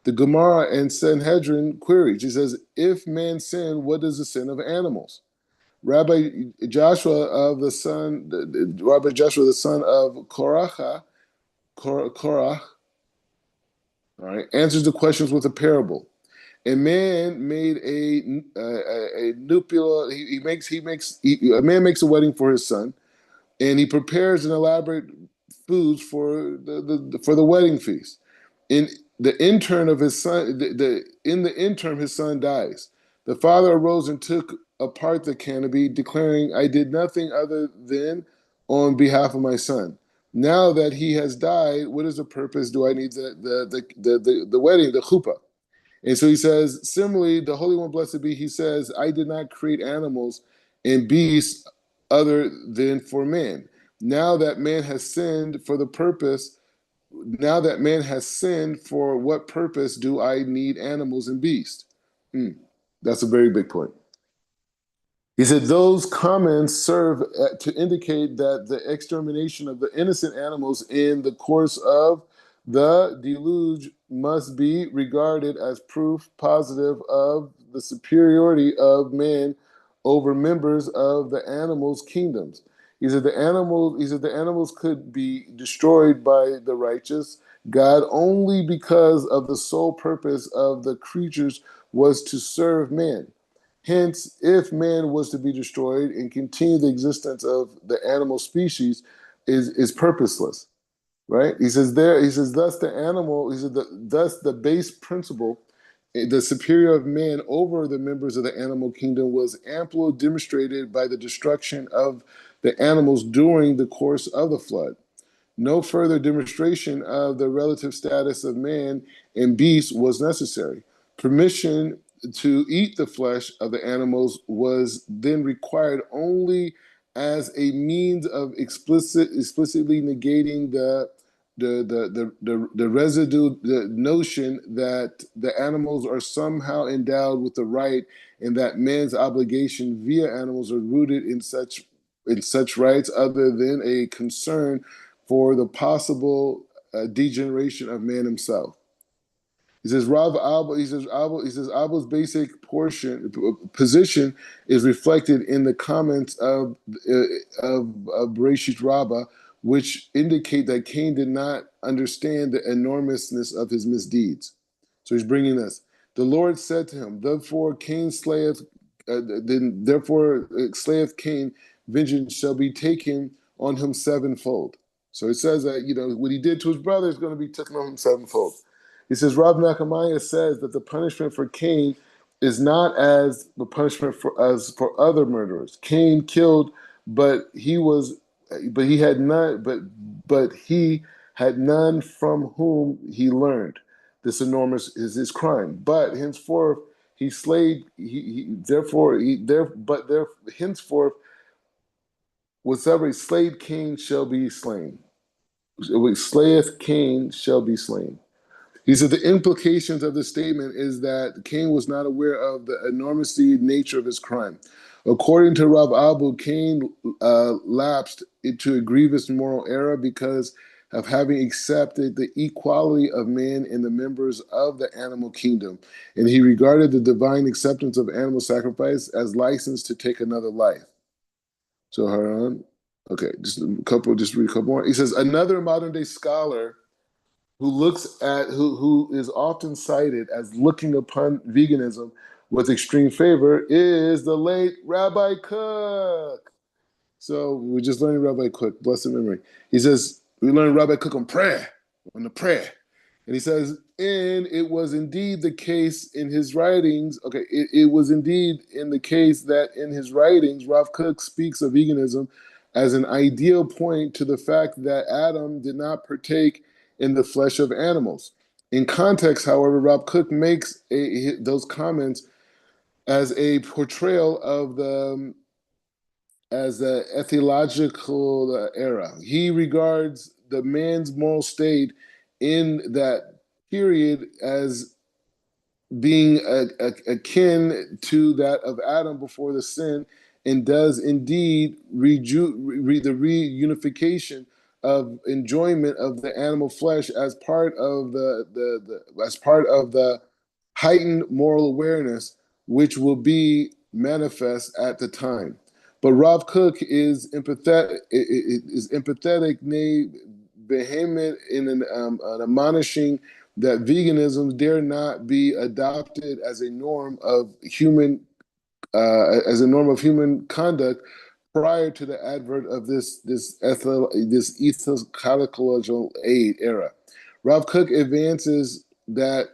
The Gemara and Sanhedrin queries. He says, if man sin, what is the sin of animals? Rabbi Joshua, the son of Korach, all right, answers the questions with a parable. A man made a nuptial. A man makes a wedding for his son, and he prepares an elaborate foods for the wedding feast. In the interim of his son, in the interim, his son dies. The father arose and took apart the canopy, declaring, "I did nothing other than on behalf of my son. Now that he has died, what is the purpose? Do I need the wedding, the chuppah?" And so he says, similarly, the Holy One, blessed be, he says, "I did not create animals and beasts other than for man. Now that man has sinned for the purpose, now that man has sinned, for what purpose do I need animals and beasts?" That's a very big point. He said those comments serve to indicate that the extermination of the innocent animals in the course of the deluge must be regarded as proof positive of the superiority of man over members of the animals' kingdoms. He said the animals could be destroyed by the righteous God only because of the sole purpose of the creatures was to serve man. Hence, if man was to be destroyed and continue the existence of the animal species is purposeless, right? He says thus the animal, thus the base principle, the superior of man over the members of the animal kingdom was amply demonstrated by the destruction of the animals during the course of the flood. No further demonstration of the relative status of man and beast was necessary. Permission to eat the flesh of the animals was then required only as a means of explicitly negating the residue, the notion that the animals are somehow endowed with the right, and that man's obligation via animals are rooted in such rights, other than a concern for the possible degeneration of man himself. He says Abel's basic position is reflected in the comments of Bereshit Rabbah, which indicate that Cain did not understand the enormousness of his misdeeds. So he's bringing this. The Lord said to him, "Therefore slayeth Cain, vengeance shall be taken on him sevenfold." So it says that what he did to his brother is going to be taken on him sevenfold. He says Rav Nachmaniah says that the punishment for Cain is not as the punishment as for other murderers. Cain killed, but he had none from whom he learned this enormous is his crime. But henceforth he slayed. Henceforth whatsoever slayed Cain shall be slain. What slayeth Cain shall be slain. He said the implications of the statement is that Cain was not aware of the enormity nature of his crime. According to Rav Abu, Cain lapsed into a grievous moral error because of having accepted the equality of man and the members of the animal kingdom, and he regarded the divine acceptance of animal sacrifice as license to take another life. So, hold on. Okay, just read a couple more. He says another modern day scholar who is often cited as looking upon veganism with extreme favor is the late Rabbi Cook. So we're just learning Rabbi Cook, blessed memory. He says we learned Rabbi Cook on the prayer. And he says, and it was indeed the case in his writings. Okay, it was indeed in the case that in his writings, Rav Cook speaks of veganism as an ideal point to the fact that Adam did not partake in the flesh of animals. In context, however, Rob Cook makes those comments as a portrayal of the as the ethological era. He regards the man's moral state in that period as being akin to that of Adam before the sin, and does indeed the reunification of enjoyment of the animal flesh as part of the heightened moral awareness which will be manifest at the time. But Rob Cook is empathetic, nay, vehement in an admonishing that veganism dare not be adopted as a norm of human conduct prior to the advent of this ethological era. Rob Cook advances what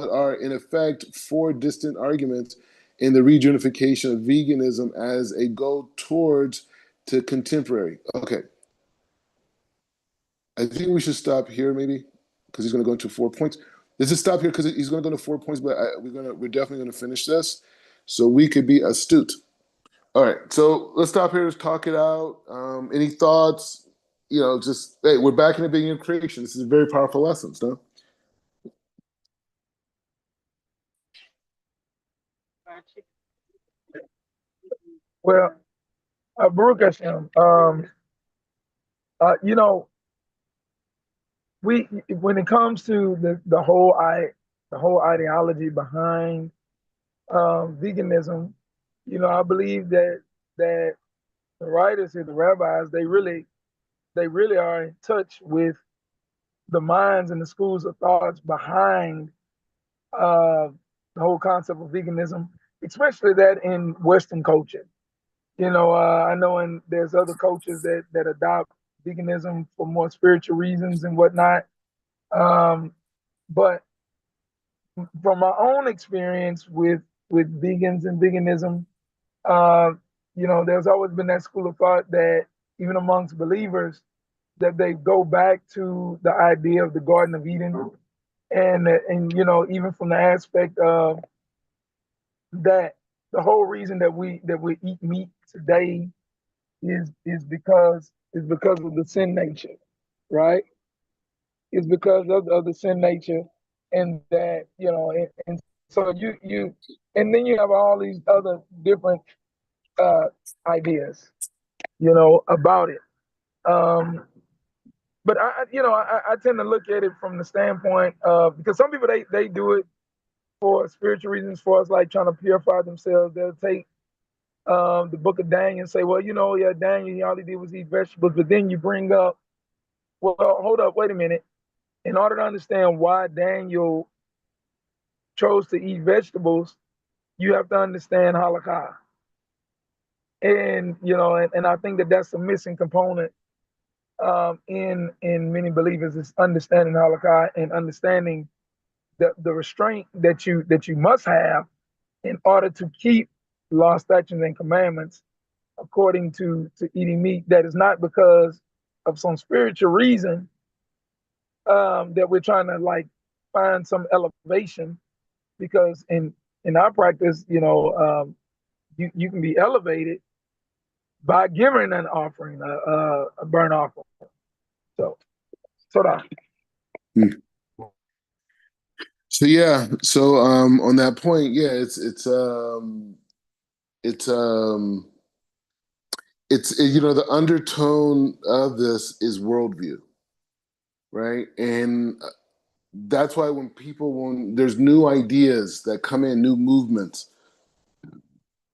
are in effect four distant arguments in the reunification of veganism as a goal towards to contemporary. Okay, I think we should stop here, maybe, because he's going to go into 4 points. Let's just stop here because he's going to go into 4 points, but we're definitely going to finish this, so we could be astute. All right, so let's stop here. Let's talk it out. Any thoughts? Just hey, we're back in the beginning of creation. This is a very powerful lesson, no? Well, Baruch Hashem, when it comes to the whole ideology behind veganism, I believe that the writers here, the rabbis, they really are in touch with the minds and the schools of thoughts behind the whole concept of veganism, especially that in Western culture. I know there's other cultures that adopt veganism for more spiritual reasons and whatnot. But from my own experience with vegans and veganism, there's always been that school of thought that even amongst believers, that they go back to the idea of the Garden of Eden, and even from the aspect of that the whole reason that we eat meat today is because of the sin nature, right? It's because of the sin nature, and that and so you and then you have all these other different ideas, about it. But I tend to look at it from the standpoint of, because some people they do it for spiritual reasons, for us like trying to purify themselves. They'll take the book of Daniel and say, well, yeah, Daniel, all he did was eat vegetables. But then you bring up, well, hold up, wait a minute. In order to understand why Daniel chose to eat vegetables, you have to understand Halachic. And and I think that that's a missing component in many believers, is understanding Halachic and understanding the restraint that you must have in order to keep law, statutes, and commandments according to eating meat. That is not because of some spiritual reason that we're trying to like find some elevation, because in our practice, you can be elevated by giving an offering, a burnt offering. So that. So yeah, so on that point, yeah, it's the undertone of this is worldview, right? And that's why when there's new ideas that come in, new movements,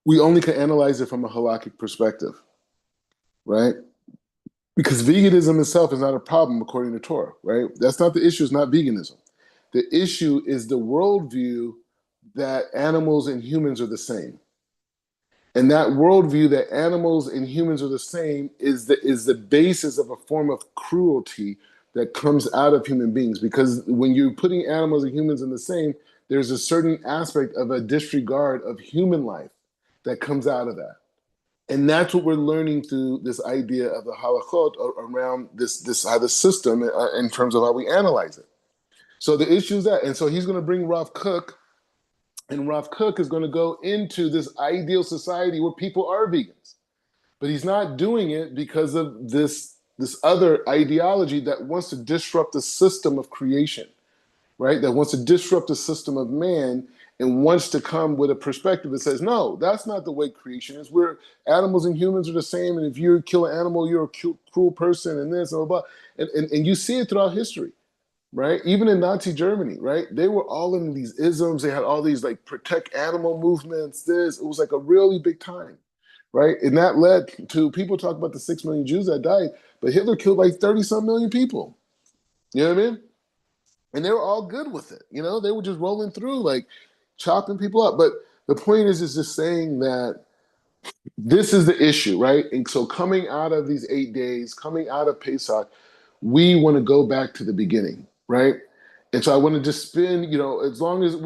we only can analyze it from a halakhic perspective, right? Because veganism itself is not a problem according to Torah, right? That's not the issue. It's not veganism. The issue is the worldview that animals and humans are the same. And that worldview that animals and humans are the same is the basis of a form of cruelty that comes out of human beings. Because when you're putting animals and humans in the same, there's a certain aspect of a disregard of human life that comes out of that. And that's what we're learning through this idea of the halachot around this how the system in terms of how we analyze it. So the issue is that, and so he's going to bring Rav Kook, and Rav Kook is going to go into this ideal society where people are vegans, but he's not doing it because of this other ideology that wants to disrupt the system of creation, right? That wants to disrupt the system of man and wants to come with a perspective that says, no, that's not the way creation is. We're animals and humans are the same, and if you kill an animal, you're a cruel person, and this and blah, blah. And you see it throughout history, right? Even in Nazi Germany, right? They were all in these isms. They had all these like protect animal movements. It was like a really big time, right? And that led to people talk about the 6 million Jews that died, but Hitler killed like 30-some million people. You know what I mean? And they were all good with it. You know, they were just rolling through, like chopping people up. But the point is just saying that this is the issue, right? And so coming out of these 8 days, coming out of Pesach, we want to go back to the beginning, right? And so I want to just spend, as long as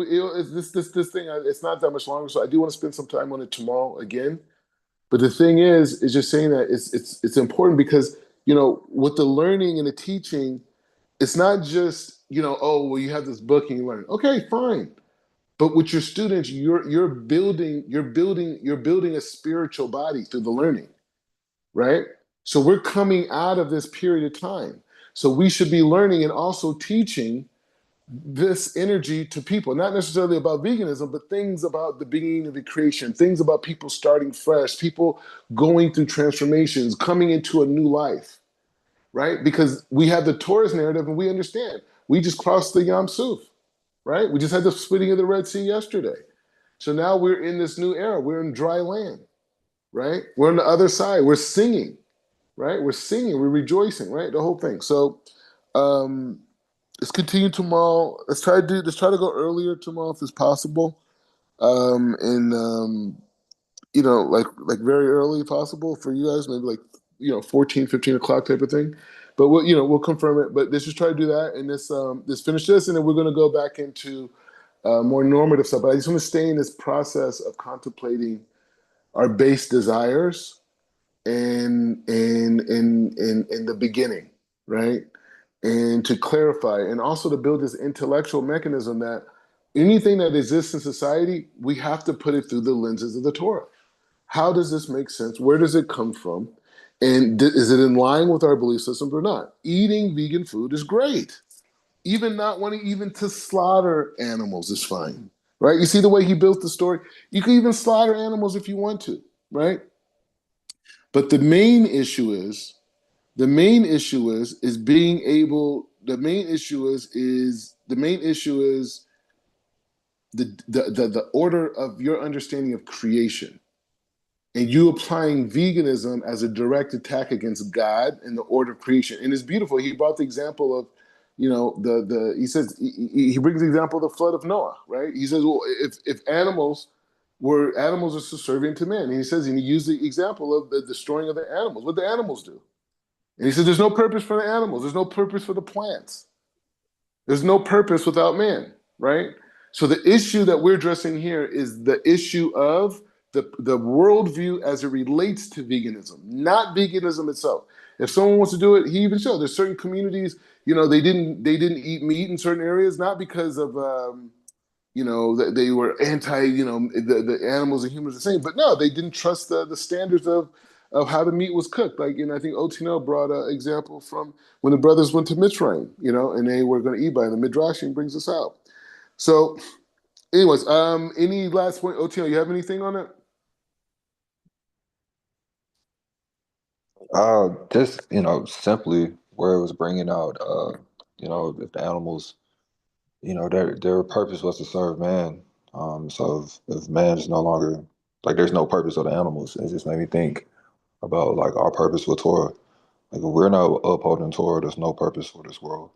this thing, it's not that much longer. So I do want to spend some time on it tomorrow again. But the thing is just saying that it's important because, with the learning and the teaching, it's not just, oh, well, you have this book and you learn. Okay, fine. But with your students, you're building a spiritual body through the learning, right? So we're coming out of this period of time. So we should be learning and also teaching this energy to people, not necessarily about veganism, but things about the beginning of the creation, things about people starting fresh, people going through transformations, coming into a new life, right? Because we have the Torah's narrative and we understand. We just crossed the Yam Suf, right? We just had the splitting of the Red Sea yesterday. So now we're in this new era. We're in dry land, right? We're on the other side. We're singing, right? We're singing, we're rejoicing, right? The whole thing. So let's continue tomorrow. Let's try to go earlier tomorrow if it's possible. Like very early possible for you guys, maybe like 14, 15 o'clock type of thing. But we'll confirm it. But let's just try to do that and let's finish this, and then we're gonna go back into more normative stuff. But I just want to stay in this process of contemplating our base desires and in the beginning, right? And to clarify, and also to build this intellectual mechanism that anything that exists in society, we have to put it through the lenses of the Torah. How does this make sense? Where does it come from? And is it in line with our belief systems or not? Eating vegan food is great. Even not wanting even to slaughter animals is fine, right? You see the way he built the story? You can even slaughter animals if you want to, right? But the main issue is being able, the main issue is the order of your understanding of creation and you applying veganism as a direct attack against God and the order of creation. And it's beautiful. He brought the example of, he says, he brings the example of the flood of Noah, right? He says, well, if animals are subservient to man. And he says, and he used the example of the destroying of the animals. What the animals do? And he said, there's no purpose for the animals. There's no purpose for the plants. There's no purpose without man, right? So the issue that we're addressing here is the issue of the worldview as it relates to veganism, not veganism itself. If someone wants to do it, he even showed there's certain communities, they didn't eat meat in certain areas, not because of that they were anti, the animals and humans the same, but no, they didn't trust the standards of how the meat was cooked. Like, I think Otino brought an example from when the brothers went to Mitzrayim, and they were going to eat by the Midrashim brings us out. So, anyways, any last point, Otino? You have anything on it? Just simply where it was bringing out, if the animals, their purpose was to serve man. So if man is no longer like, there's no purpose of the animals, it just made me think about like our purpose for Torah. Like if we're not upholding Torah, there's no purpose for this world.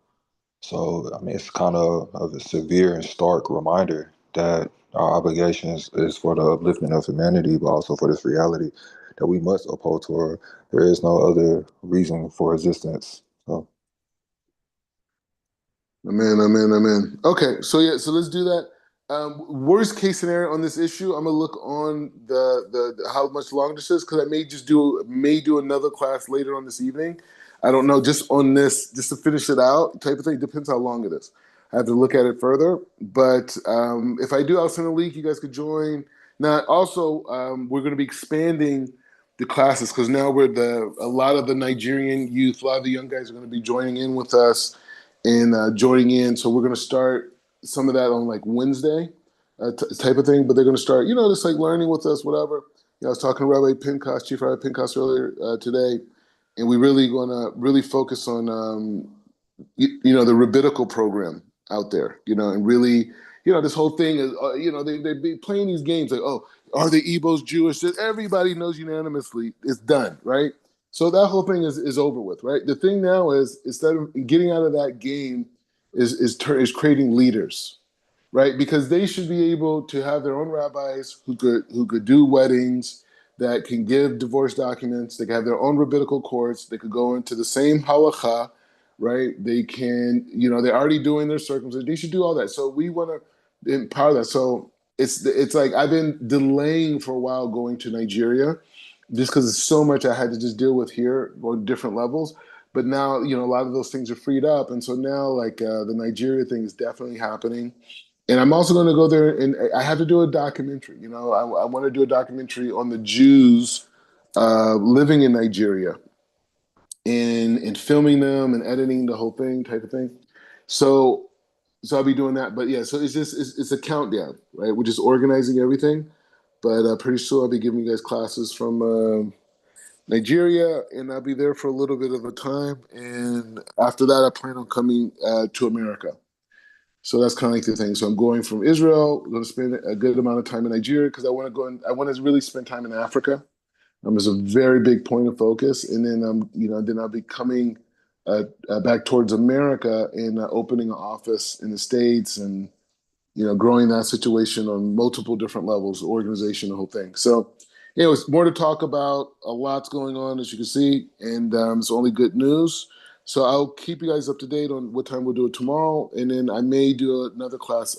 So I mean, it's kind of a severe and stark reminder that our obligation is for the upliftment of humanity, but also for this reality that we must uphold Torah. There is no other reason for existence. So, Amen, amen, amen. Okay, so let's do that. Worst case scenario on this issue, I'm gonna look on the how much longer this is, because I may do another class later on this evening. I don't know, just on this, just to finish it out, type of thing. Depends how long it is. I have to look at it further. But if I do, I'll send a link. You guys could join. Now, also, we're going to be expanding the classes, because now a lot of the Nigerian youth, a lot of the young guys are going to be joining in with us and joining in. So we're going to start some of that on like Wednesday, type of thing. But they're going to start, just like learning with us, whatever. I was talking to Rabbi Pinchas, Chief Rabbi Pinchas earlier today, and we really going to really focus on, the rabbinical program out there, and really, this whole thing is, they be playing these games like, oh, are the Igbos Jewish? Everybody knows unanimously it's done, right? So that whole thing is over with, right? The thing now is, instead of getting out of that game, is creating leaders, right? Because they should be able to have their own rabbis who could do weddings, that can give divorce documents. They can have their own rabbinical courts. They could go into the same halacha, right? They can, they're already doing their circumcision. They should do all that. So we want to empower that. So it's like I've been delaying for a while going to Nigeria, just because it's so much I had to just deal with here on different levels. But now, a lot of those things are freed up. And so now, like, the Nigeria thing is definitely happening. And I'm also going to go there, and I have to do a documentary. I want to do a documentary on the Jews living in Nigeria, and filming them and editing the whole thing, type of thing. So I'll be doing that. But yeah, so it's a countdown, right? We're just organizing everything. But pretty soon I'll be giving you guys classes from Nigeria, and I'll be there for a little bit of a time. And after that, I plan on coming to America. So that's kind of like the thing. So I'm going from Israel. I'm going to spend a good amount of time in Nigeria, because I want to I want to really spend time in Africa. It's a very big point of focus. And then then I'll be coming back towards America and opening an office in the States, and growing that situation on multiple different levels, the organization, the whole thing. So, it's more to talk about. A lot's going on, as you can see, and it's only good news. So I'll keep you guys up to date on what time we'll do it tomorrow, and then I may do another class